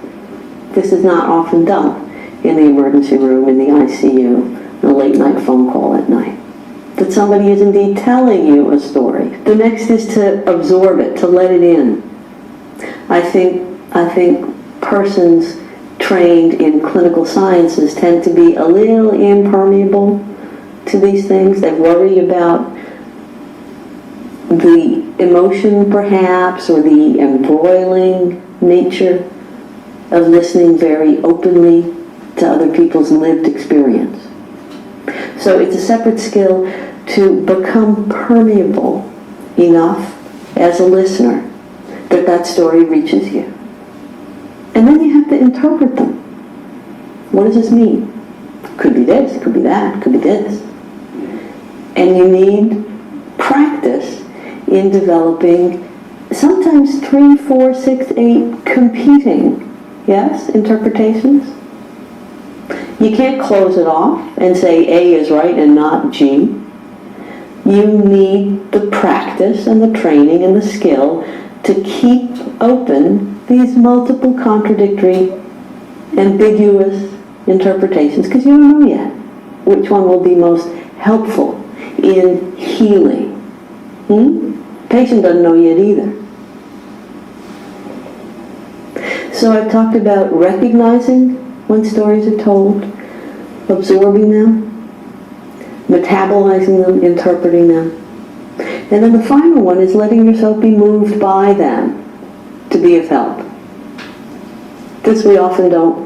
This is not often done in the emergency room, in the ICU, in a late-night phone call at night. That somebody is indeed telling you a story. The next is to absorb it, to let it in. I think persons trained in clinical sciences tend to be a little impermeable to these things. They worry about the emotion perhaps, or the embroiling nature of listening very openly to other people's lived experience. So it's a separate skill to become permeable enough as a listener that that story reaches you. And then you have to interpret them. What does this mean? Could be this, could be that, could be this. And you need practice in developing sometimes 3, 4, 6, 8 competing, yes, interpretations. You can't close it off and say A is right and not G. You need the practice and the training and the skill to keep open these multiple contradictory, ambiguous interpretations, because you don't know yet which one will be most helpful in healing. Patient doesn't know yet either. So I've talked about recognizing when stories are told, absorbing them, metabolizing them, interpreting them. And then the final one is letting yourself be moved by them to be of help. This we often don't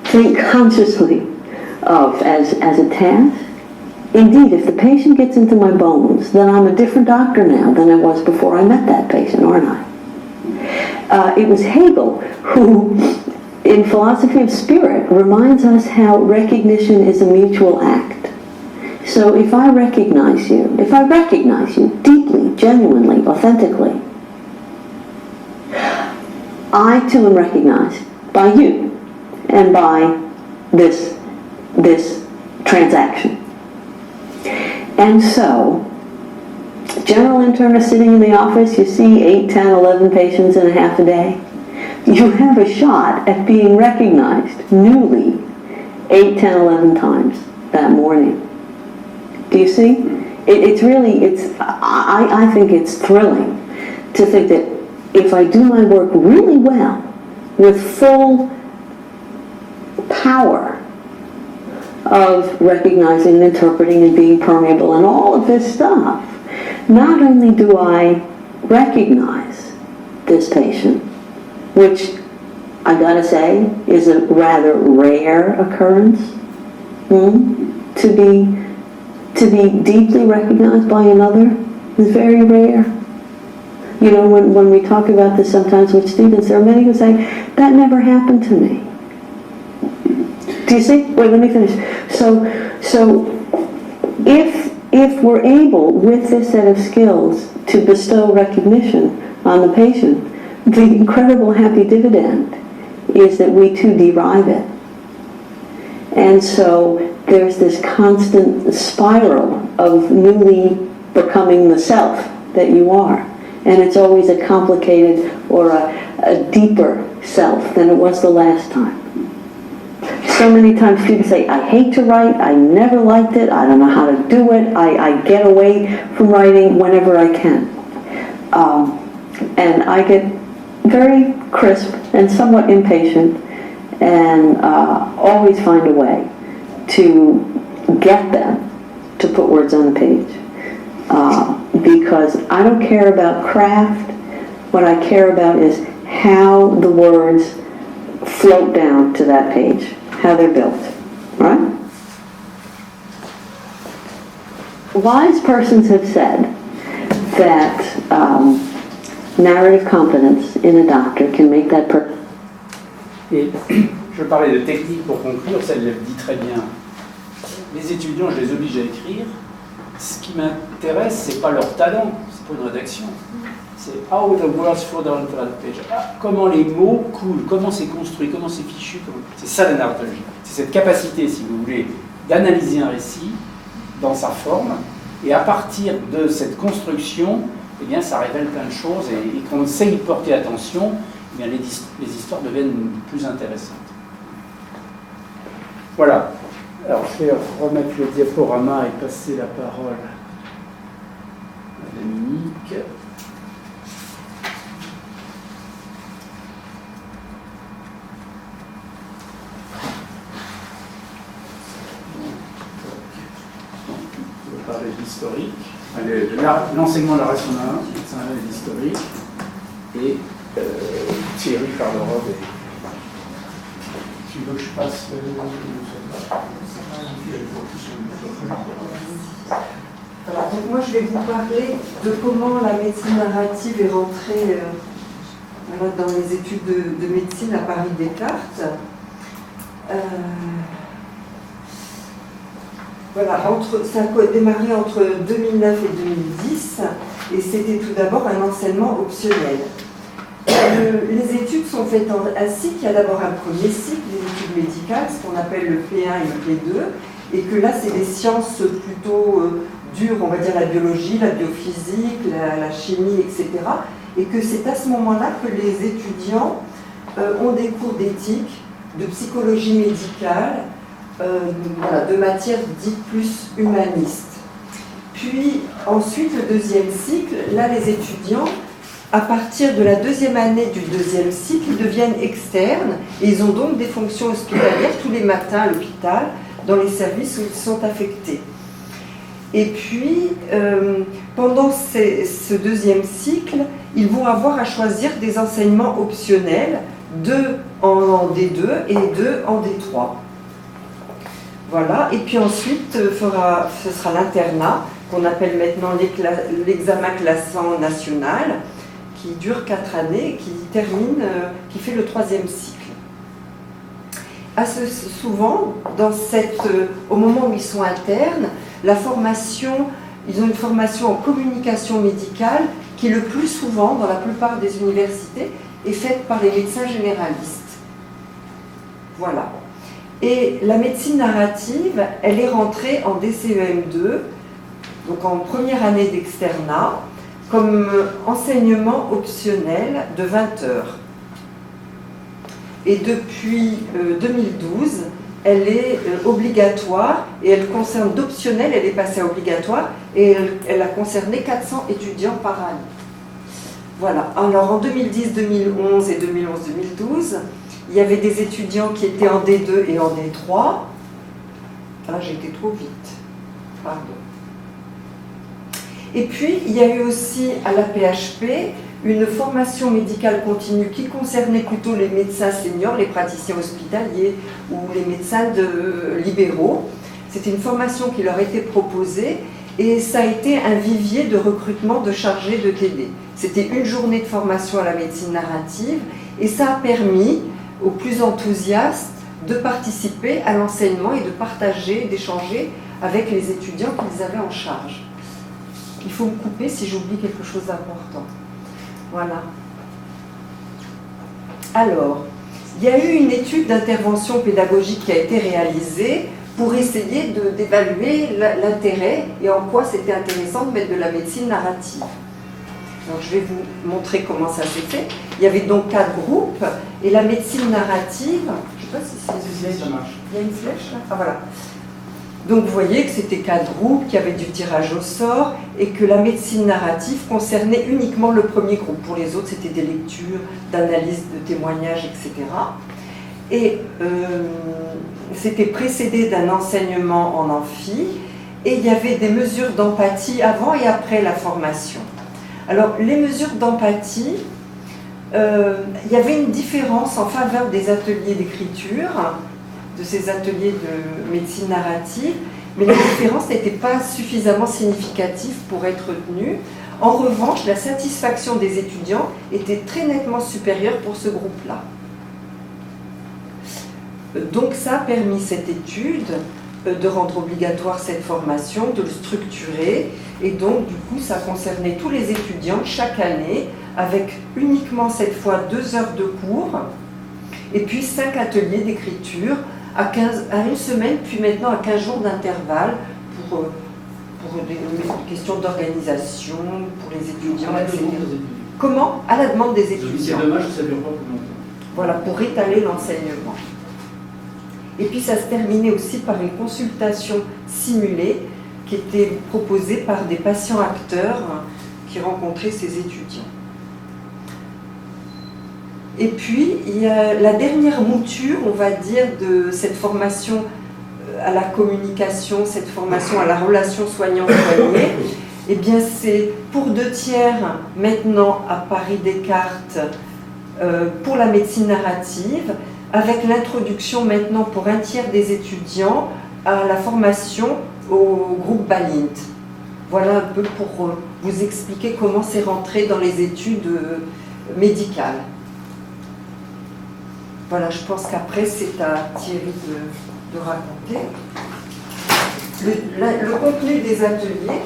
think consciously of as a task. Indeed, if the patient gets into my bones, then I'm a different doctor now than I was before I met that patient, aren't I? It was Hegel who, in Philosophy of Spirit, reminds us how recognition is a mutual act. So if I recognize you deeply, genuinely, authentically, I too am recognized by you and by this transaction. And so, general internist sitting in the office, you see 8, 10, 11 patients in a half a day. You have a shot at being recognized newly 8, 10, 11 times that morning. Do you see? I think it's thrilling to think that if I do my work really well, with full power of recognizing and interpreting and being permeable and all of this stuff, not only do I recognize this patient, which I gotta say is a rather rare occurrence, to be deeply recognized by another is very rare. You know, when we talk about this sometimes with students, there are many who say, that never happened to me. Do you see? Wait, let me finish. So if we're able, with this set of skills, to bestow recognition on the patient, the incredible happy dividend is that we too derive it. And so there's this constant spiral of newly becoming the self that you are. And it's always a complicated or a deeper self than it was the last time. So many times students say, I hate to write, I never liked it, I don't know how to do it, I get away from writing whenever I can. And I get very crisp and somewhat impatient and always find a way to get them to put words on the page. Because I don't care about craft, what I care about is how the words float down to that page, how they're built, right? Wise persons have said that narrative competence in a doctor can make that person.
Et je parlais de technique pour conclure, ça le dit très bien. Les étudiants, je les oblige à écrire. Ce qui m'intéresse, c'est pas leur talent, c'est pas une rédaction. C'est how the words flow down to that page. Comment les mots coulent, comment c'est construit, comment c'est fichu. C'est ça la narratologie. C'est cette capacité, si vous voulez, d'analyser un récit dans sa forme, et à partir de cette construction, eh bien, ça révèle plein de choses, et quand on sait y porter attention, eh bien, les histoires deviennent plus intéressantes. Voilà. Alors, je vais remettre le diaporama et passer la parole à Dominique. On va parler de l'historique, l'enseignement de la relation d'un, c'est un de l'historique, et Thierry parlera des... Tu veux que je passe
Alors, donc moi je vais vous parler de comment la médecine narrative est rentrée dans les études de médecine à Paris-Descartes. Voilà, ça a démarré entre 2009 et 2010, et c'était tout d'abord un enseignement optionnel. Les études sont faites en un cycle. Il y a d'abord un premier cycle, les études médicales, ce qu'on appelle le P1 et le P2, et que là, c'est des sciences plutôt dures, on va dire la biologie, la biophysique, la chimie, etc. Et que c'est à ce moment-là que les étudiants ont des cours d'éthique, de psychologie médicale, de matières dites plus humanistes. Puis ensuite, le deuxième cycle, là, les étudiants, à partir de la deuxième année du deuxième cycle, ils deviennent externes et ils ont donc des fonctions hospitalières tous les matins à l'hôpital, dans les services où ils sont affectés. Et puis, pendant ce deuxième cycle, ils vont avoir à choisir des enseignements optionnels, 2 en D2 et 2 en D3. Voilà, et puis ensuite, ce sera l'internat, qu'on appelle maintenant l'examen classant national, qui dure 4 années et qui termine, qui fait le 3e cycle. Assez souvent, au moment où ils sont internes, ils ont une formation en communication médicale qui le plus souvent, dans la plupart des universités, est faite par les médecins généralistes. Voilà. Et la médecine narrative, elle est rentrée en DCEM2, donc en première année d'externat, comme enseignement optionnel de 20 heures. Et depuis 2012, elle est obligatoire et elle concerne d'optionnel, elle est passée à obligatoire et elle a concerné 400 étudiants par année. Voilà. Alors en 2010, 2011 et 2011-2012, il y avait des étudiants qui étaient en D2 et en D3. Là, j'ai été trop vite. Pardon. Et puis, il y a eu aussi à la PHP une formation médicale continue qui concernait plutôt les médecins seniors, les praticiens hospitaliers ou les médecins libéraux. C'était une formation qui leur était proposée et ça a été un vivier de recrutement de chargés de TD. C'était une journée de formation à la médecine narrative et ça a permis aux plus enthousiastes de participer à l'enseignement et de partager, d'échanger avec les étudiants qu'ils avaient en charge. Il faut me couper si j'oublie quelque chose d'important. Voilà. Alors, il y a eu une étude d'intervention pédagogique qui a été réalisée pour essayer d'évaluer l'intérêt et en quoi c'était intéressant de mettre de la médecine narrative. Donc, je vais vous montrer comment ça s'est fait. Il y avait donc 4 groupes et la médecine narrative. Je ne sais pas si c'est une flèche. Il y a une flèche là. Ah voilà. Donc vous voyez que c'était 4 groupes, qu'il y avait du tirage au sort et que la médecine narrative concernait uniquement le premier groupe. Pour les autres, c'était des lectures, d'analyses de témoignages, etc. Et c'était précédé d'un enseignement en amphi et il y avait des mesures d'empathie avant et après la formation. Alors les mesures d'empathie, il y avait une différence en faveur des ateliers d'écriture, de ces ateliers de médecine narrative, mais la différence n'était pas suffisamment significative pour être retenue. En revanche, la satisfaction des étudiants était très nettement supérieure pour ce groupe-là. Donc ça a permis cette étude de rendre obligatoire cette formation, de le structurer, et donc du coup ça concernait tous les étudiants chaque année, avec uniquement cette fois 2 heures de cours, et puis 5 ateliers d'écriture, à une semaine, puis maintenant à 15 jours d'intervalle pour des questions d'organisation, pour les étudiants, etc. Comment? À la demande des étudiants.
C'est dommage que ça dure pas plus longtemps.
Voilà, pour étaler l'enseignement. Et puis ça se terminait aussi par une consultation simulée qui était proposée par des patients acteurs qui rencontraient ces étudiants. Et puis, il y a la dernière mouture, on va dire, de cette formation à la communication, cette formation à la relation soignant-soigné. Eh bien, c'est pour 2/3 maintenant à Paris Descartes pour la médecine narrative, avec l'introduction maintenant pour 1/3 des étudiants à la formation au groupe Balint. Voilà un peu pour vous expliquer comment c'est rentré dans les études médicales. Voilà, je pense qu'après, c'est à Thierry de raconter. Le contenu des ateliers,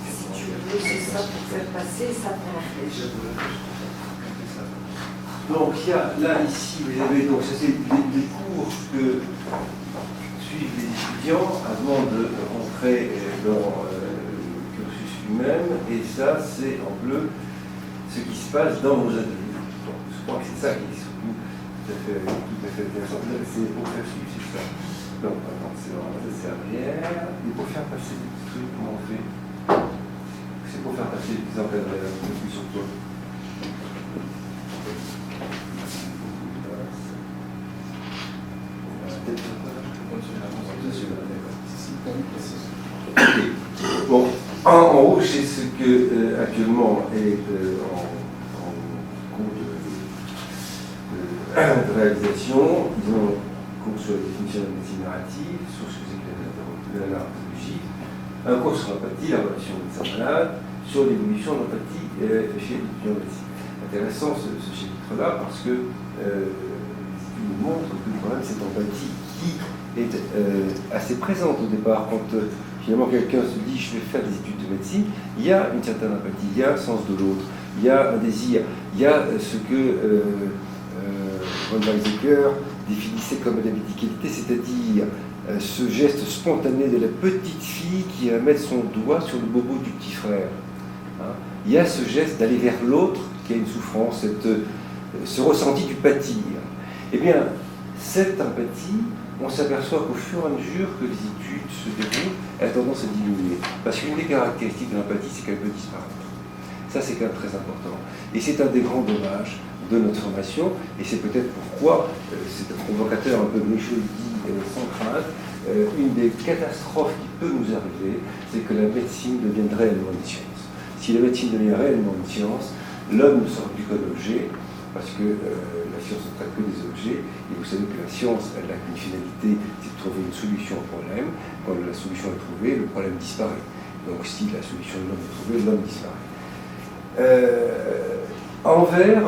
si tu veux, c'est ça pour faire passer ça pour la flèche.
Donc, il y a, là, ici, vous avez, donc, ça c'est des cours que suivent les étudiants avant de rentrer dans le cursus lui-même, et ça, c'est en bleu ce qui se passe dans vos ateliers. Je crois que c'est ça qui est surtout tout à fait intéressant. C'est pour faire suivre, c'est ça. Donc, attends, c'est vraiment ça, c'est arrière. Et pour faire passer des petits trucs, comment on fait? C'est pour faire passer des petits encadrés un peu plus sur toi. Bon, en rouge, c'est ce que actuellement est en cours de réalisation. Ils ont un cours sur la définition de la médecine narrative, sur ce que c'est que la narratologie, un cours sur l'empathie, la relation médecin-malade, sur l'évolution de l'empathie chez l'étudiant de médecine. Intéressant ce chapitre-là parce que il nous montre que quand même cette empathie qui est assez présente au départ quand finalement quelqu'un se dit je vais faire des études de médecine, il y a une certaine empathie, il y a un sens de l'autre, il y a un désir, il y a ce que von Weizsäcker définissait comme la médicalité, c'est-à-dire ce geste spontané de la petite fille qui va mettre son doigt sur le bobo du petit frère. Hein. Il y a ce geste d'aller vers l'autre qui a une souffrance, ce ressenti du pâtir. Eh bien, cette empathie, on s'aperçoit qu'au fur et à mesure que les études se déroulent, elle a tendance à diminuer. Parce qu'une des caractéristiques de l'empathie, c'est qu'elle peut disparaître. Ça, c'est quand même très important. Et c'est un des grands dommages de notre formation, et c'est peut-être pourquoi, c'est un provocateur un peu méchant, dit sans crainte, une des catastrophes qui peut nous arriver, c'est que la médecine devienne réellement une science. Si la médecine devient réellement une science, l'homme ne sera plus qu'un objet, parce que la science ne traite que des objets, et vous savez que la science, elle n'a qu'une finalité, c'est de trouver une solution au problème. Quand la solution est trouvée, le problème disparaît. Donc si la solution de l'homme est trouvée, l'homme disparaît. Envers,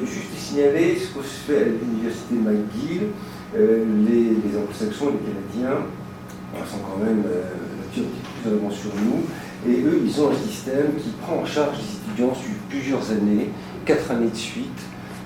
juste signaler ce que se fait à l'université McGill, les anglo-saxons, les Canadiens, sont quand même là-dessus un petit peu plus en avance sur nous, et eux, ils ont un système qui prend en charge les étudiants sur plusieurs années, 4 années de suite.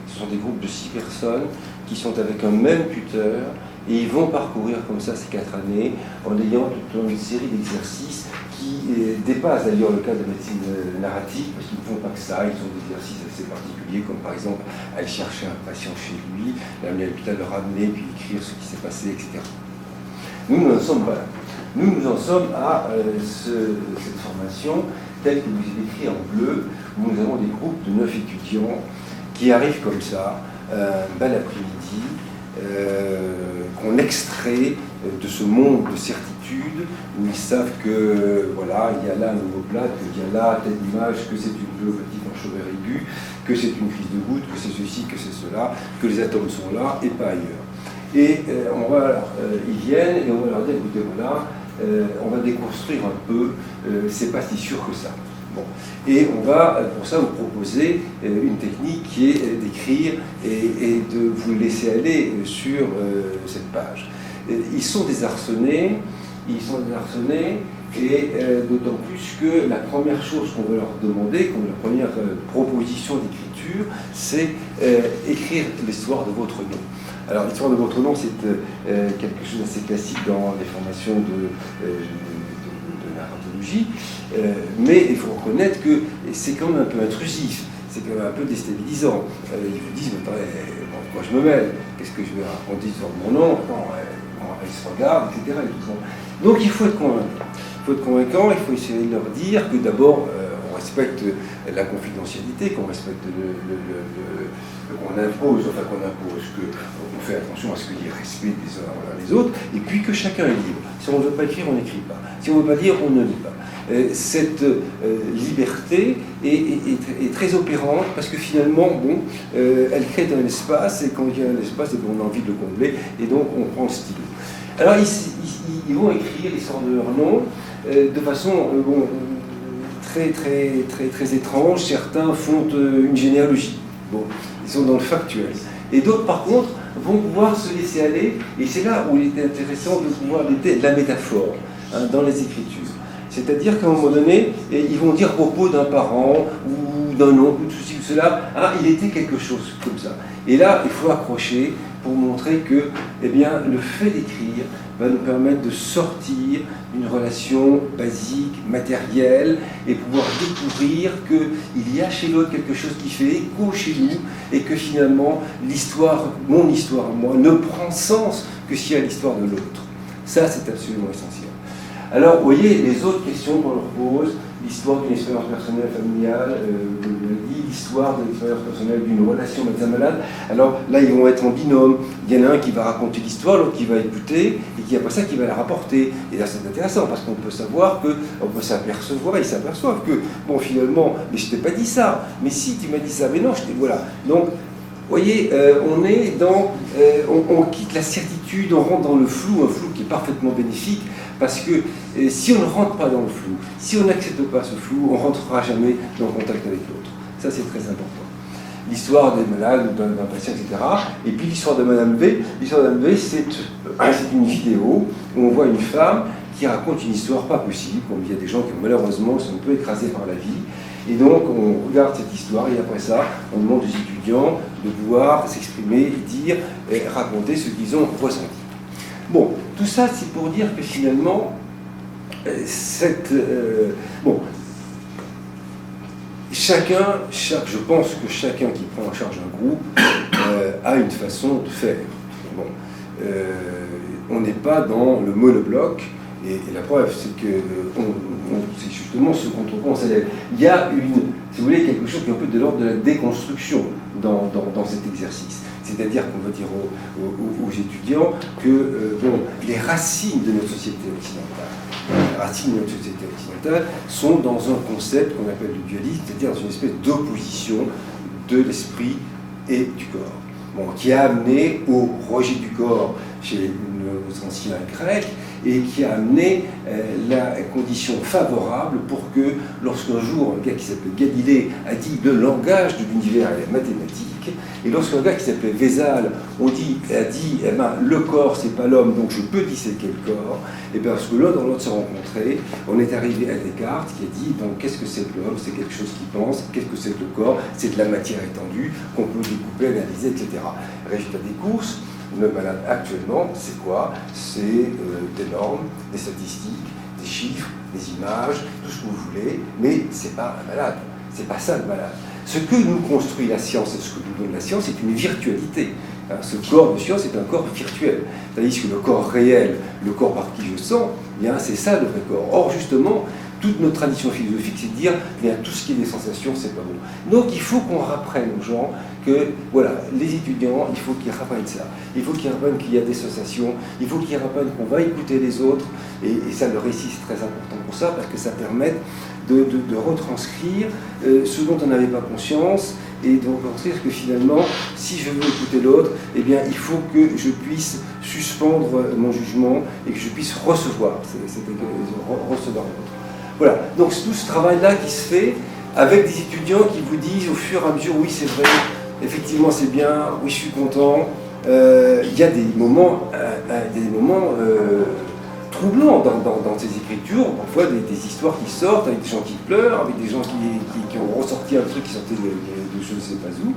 Ce sont des groupes de 6 personnes qui sont avec un même tuteur, et ils vont parcourir comme ça ces 4 années en ayant toute une série d'exercices qui dépassent d'ailleurs le cas de la médecine narrative, parce qu'ils ne font pas que ça, ils ont des exercices assez particuliers, comme par exemple aller chercher un patient chez lui, l'amener à l'hôpital, le ramener, puis écrire ce qui s'est passé, etc. Nous n'en sommes pas là. Nous en sommes à cette formation telle que vous est décrit en bleu, où nous avons des groupes de 9 étudiants qui arrivent comme ça, un bel après-midi, qu'on extrait de ce monde de certitude où ils savent que voilà, il y a là un nouveau plat, qu'il y a là telle image, que c'est une pneumopathie d'enchevêtre aiguë, que c'est une crise de goutte, que c'est ceci, que c'est cela, que les atomes sont là et pas ailleurs. Et ils viennent et on va leur dire écoutez, voilà, on va déconstruire un peu, c'est pas si sûr que ça. Bon. Et on va pour ça vous proposer une technique qui est d'écrire et de vous laisser aller sur cette page. Ils sont désarçonnés, et d'autant plus que la première chose qu'on va leur demander, comme la première proposition d'écriture, c'est écrire l'histoire de votre nom. Alors l'histoire de votre nom, c'est quelque chose d'assez classique dans les formations de narratologie, mais il faut reconnaître que c'est quand même un peu intrusif, c'est quand même un peu déstabilisant. Ils vous disent, pourquoi je me mêle? Qu'est-ce que je vais raconter sur mon nom? Ils se regardent, etc. Donc il faut être convaincant. Il faut être convaincant, il faut essayer de leur dire que d'abord, on respecte la confidentialité, qu'on respecte qu'on impose, qu'on fait attention à ce qu'il y ait respect des uns envers les autres, et puis que chacun est libre. Si on ne veut pas écrire, on n'écrit pas. Si on ne veut pas lire, on ne lit pas. Cette liberté est très opérante parce que finalement, elle crée un espace, et quand il y a un espace, on a envie de le combler, et donc on prend le stylo. Alors ils vont écrire l'histoire de leur nom de façon très étrange. Certains font une généalogie. Bon, ils sont dans le factuel. Et d'autres, par contre, vont pouvoir se laisser aller, et c'est là où il est intéressant de pouvoir de la métaphore dans les écritures. C'est-à-dire qu'à un moment donné, ils vont dire à propos d'un parent, ou d'un oncle, ou de ceci ou cela, il était quelque chose comme ça. Et là, il faut accrocher pour montrer que le fait d'écrire va nous permettre de sortir d'une relation basique, matérielle, et pouvoir découvrir qu'il y a chez l'autre quelque chose qui fait écho chez nous, et que finalement, mon histoire à moi, ne prend sens que s'il y a l'histoire de l'autre. Ça, c'est absolument essentiel. Alors, vous voyez, les autres questions qu'on leur pose, l'histoire d'une expérience personnelle familiale, l'histoire de l'expérience personnelle d'une relation médecin-malade, alors là, ils vont être en binôme. Il y en a un qui va raconter l'histoire, l'autre qui va écouter, et qui après ça, qui va la rapporter. Et là, c'est intéressant, parce qu'on peut savoir on peut s'apercevoir, ils s'aperçoivent que, finalement, mais je t'ai pas dit ça, mais si, tu m'as dit ça, mais non, voilà. Donc, vous voyez, on est on quitte la certitude, on rentre dans le flou, un flou qui est parfaitement bénéfique, Parce que si on ne rentre pas dans le flou, si on n'accepte pas ce flou, on ne rentrera jamais dans le contact avec l'autre. Ça, c'est très important. L'histoire des malades, d'un patient, etc. Et puis l'histoire de Madame V. L'histoire de Madame V, c'est une vidéo où on voit une femme qui raconte une histoire pas possible. Comme il y a des gens qui malheureusement sont un peu écrasés par la vie. Et donc on regarde cette histoire et après ça, on demande aux étudiants de pouvoir s'exprimer, dire et raconter ce qu'ils ont ressenti. Bon, tout ça c'est pour dire que finalement, je pense que chacun qui prend en charge un groupe a une façon de faire. Bon, on n'est pas dans le monobloc, et la preuve, c'est que c'est justement ce contre quoi on s'élève. Il y a si vous voulez, quelque chose qui est un peu de l'ordre de la déconstruction dans cet exercice. C'est-à-dire qu'on va dire aux étudiants que les racines de notre société occidentale, sont dans un concept qu'on appelle le dualisme, c'est-à-dire dans une espèce d'opposition de l'esprit et du corps, qui a amené au rejet du corps chez nos anciens Grecs et qui a amené la condition favorable pour que, lorsqu'un jour un gars qui s'appelait Galilée a dit le langage de l'univers est la mathématique, et lorsqu'un gars qui s'appelait Vézal a dit le corps c'est pas l'homme donc je peux disséquer le corps, et bien parce que l'un dans l'autre s'est rencontrés, on est arrivé à Descartes qui a dit donc qu'est-ce que c'est que l'homme? C'est quelque chose qui pense. Qu'est-ce que c'est que le corps? C'est de la matière étendue qu'on peut découper, analyser, etc. Résultat des courses, le malade actuellement, c'est quoi? C'est des normes, des statistiques, des chiffres, des images, tout ce que vous voulez, mais c'est pas un malade. C'est pas ça le malade. Ce que nous construit la science et ce que nous donne la science, c'est une virtualité. Ce corps de science est un corps virtuel. C'est-à-dire que le corps réel, le corps par qui je sens, c'est ça le vrai corps. Or, justement, toute notre tradition philosophique, c'est de dire tout ce qui est des sensations, c'est pas bon. Donc il faut qu'on rapprenne aux gens que, voilà, les étudiants, il faut qu'ils rapprennent ça. Il faut qu'ils rapprennent qu'il y a des sensations, il faut qu'ils rapprennent qu'on va écouter les autres, et ça, le récit, c'est très important pour ça, parce que ça permet de retranscrire ce dont on n'avait pas conscience, et de retranscrire que finalement, si je veux écouter l'autre, eh bien, il faut que je puisse suspendre mon jugement, et que je puisse recevoir l'autre. Voilà, donc tout ce travail-là qui se fait avec des étudiants qui vous disent au fur et à mesure, oui c'est vrai, effectivement c'est bien, oui je suis content. Il y a des moments, troublants dans ces écritures, parfois des histoires qui sortent avec des gens qui pleurent, avec des gens qui ont ressorti un truc qui sortait de je ne sais pas où.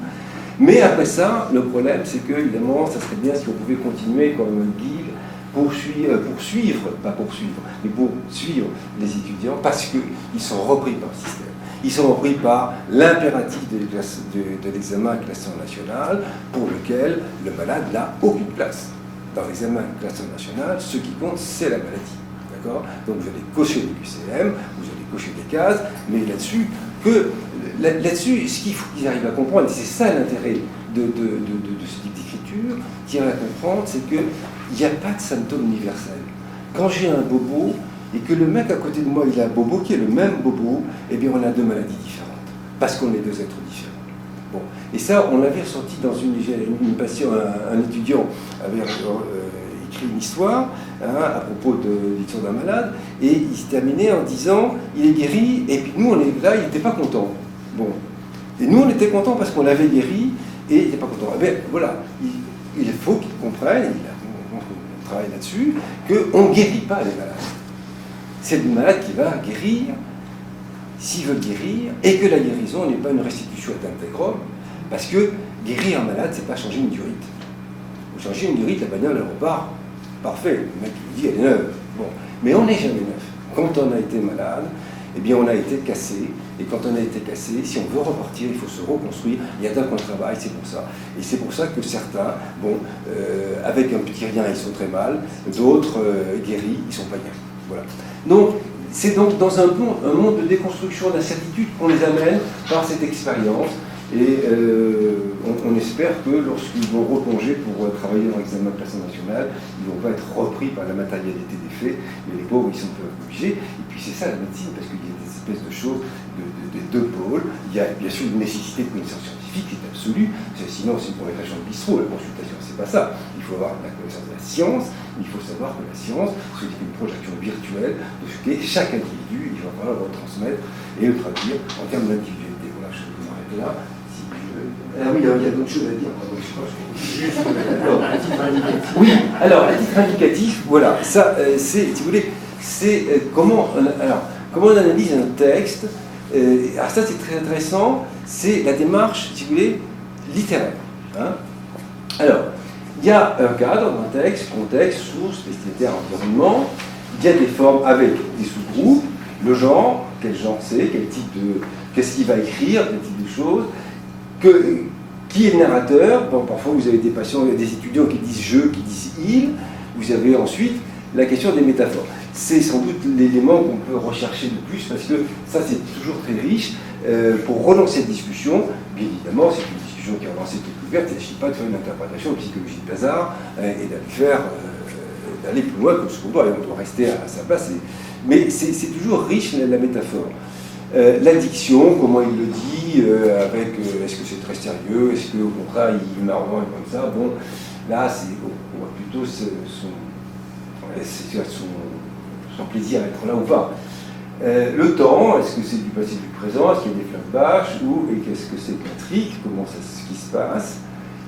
Mais après ça, le problème c'est que évidemment ça serait bien si on pouvait continuer comme un guide pour suivre les étudiants parce qu'ils sont repris par le système. Ils sont repris par l'impératif de l'examen classement national pour lequel le malade n'a aucune place. Dans l'examen classement national, ce qui compte, c'est la maladie. D'accord ? Donc vous allez cocher des QCM, vous allez cocher des cases, mais là-dessus, ce qu'il faut qu'ils arrivent à comprendre, et c'est ça l'intérêt de ce type d'écriture, qu'ils arrivent à comprendre, c'est qu'il n'y a pas de symptôme universel. Quand j'ai un bobo, et que le mec à côté de moi, il a un bobo qui est le même bobo, eh bien on a deux maladies différentes, parce qu'on est deux êtres différents. Bon. Et ça, on l'avait ressorti dans une passion, un étudiant avait écrit une histoire à propos de l'histoire d'un malade, et il se terminait en disant, il est guéri, et puis nous, on est là, il n'était pas content. Bon. Et nous, on était contents parce qu'on l'avait guéri, et il n'était pas content. Eh bien, voilà, il faut qu'ils comprennent, on travaille là-dessus, qu'on ne guérit pas les malades. C'est le malade qui va guérir, s'il veut guérir, et que la guérison n'est pas une restitution ad intégrum, parce que guérir un malade, c'est pas changer une durite. Vous changez une durite, la bagnole, elle repart, parfait, le mec lui dit, elle est neuve. Bon. Mais on n'est jamais neuf. Quand on a été malade, eh bien on a été cassé, et quand on a été cassé, si on veut repartir, il faut se reconstruire, il y a d'un qu'on travaille, c'est pour ça. Et c'est pour ça que certains, avec un petit rien, ils sont très mal, d'autres guéris, ils sont pas bien. Voilà. Donc, c'est donc dans un monde de déconstruction d'incertitude qu'on les amène par cette expérience. Et on espère que lorsqu'ils vont replonger pour travailler dans l'examen classement national, ils vont pas être repris par la matérialité des faits, mais les pauvres, ils sont peu obligés. Et puis c'est ça la médecine, parce qu'il y a des espèces de choses, des deux pôles, il y a bien sûr une nécessité de connaissance scientifique qui est absolue, sinon c'est une conversation de bistrot, la consultation, c'est pas ça. Il faut avoir la connaissance de la science, il faut savoir que la science, c'est une projection virtuelle de ce qu'est chaque individu, il va falloir le retransmettre et le traduire en termes d'individualité. Voilà, je vais m'arrêter là. Ah oui, il y a d'autres choses à dire. Oui, alors, à titre indicatif, voilà, ça, c'est, si vous voulez, c'est comment on analyse un texte. Alors ça, c'est très intéressant, c'est la démarche, si vous voulez, littéraire. Hein. Alors, il y a un cadre d'un texte, contexte, source, destinataire, environnement. Il y a des formes avec des sous-groupes, le genre, quel genre c'est, quel type de, qu'est-ce qu'il va écrire, quel type de choses. Qui est le narrateur? Bon, parfois vous avez des patients, des étudiants qui disent je, qui disent il. Vous avez ensuite la question des métaphores. C'est sans doute l'élément qu'on peut rechercher le plus parce que ça c'est toujours très riche. Pour relancer cette discussion, bien évidemment, c'est une discussion qui est relancée, qui est ouverte. Il ne s'agit pas de faire une interprétation de psychologie de Lazare et d'aller plus loin que ce qu'on doit. Et on doit rester à sa place. Mais c'est toujours riche la métaphore. La diction, comment il le dit, avec est-ce que c'est très sérieux, est-ce qu'au contraire il marronne comme ça, bon, là on voit plutôt son plaisir à être là ou pas. Le temps, est-ce que c'est du passé, du présent, est-ce qu'il y a des flashbacks, et qu'est-ce que c'est qu'un trick, comment c'est ce qui se passe,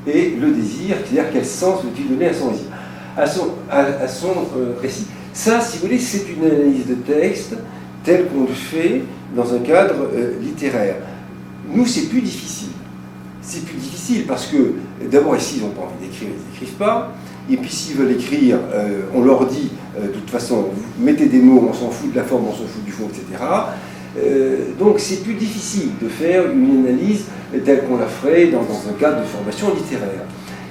et le désir, c'est-à-dire quel sens veut-il donner à son récit, à son récit. Ça, si vous voulez, c'est une analyse de texte tel qu'on le fait dans un cadre littéraire. Nous, c'est plus difficile. C'est plus difficile parce que, d'abord, ici, ils n'ont pas envie d'écrire, ils n'écrivent pas. Et puis, s'ils veulent écrire, on leur dit, de toute façon, vous mettez des mots, on s'en fout de la forme, on s'en fout du fond, etc. Donc, c'est plus difficile de faire une analyse telle qu'on la ferait dans un cadre de formation littéraire.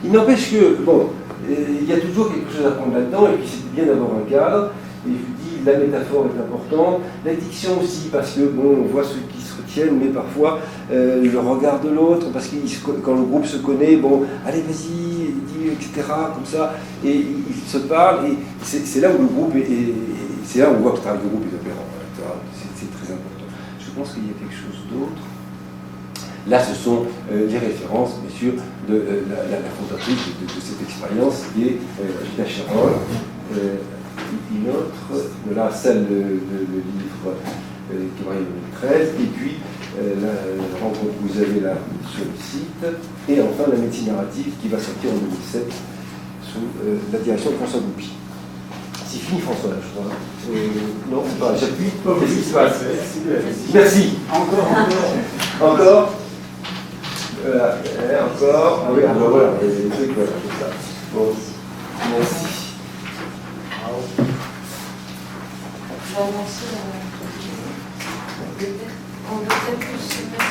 Il n'empêche que, bon, il y a toujours quelque chose à prendre là-dedans, et puis c'est bien d'avoir un cadre. Et je vous dis, la métaphore est importante, la diction aussi, parce que bon, on voit ceux qui se retiennent, mais parfois le regard de l'autre, parce que quand le groupe se connaît, bon, allez vas-y, dis, etc., comme ça, et ils se parlent, et c'est là où le groupe c'est là où on voit que le travail de groupe est opérant, c'est très important. Je pense qu'il y a quelque chose d'autre. Là, ce sont les références, bien sûr, de la fondatrice de cette expérience, qui est Gita Cherol. Une autre, là, celle de livre qui est en 2013, et puis la rencontre que vous avez là sur le site, et enfin la médecine narrative qui va sortir en 2007 sous la direction de François Goupy. C'est fini, François, là, je crois. Non, pas, j'appuie. Qu'est-ce qui se passe? Merci. Encore. Voilà, encore. Ah oui, voilà, les trucs, voilà, c'est ça. Bon, merci.
On peut peut-être plus se mettre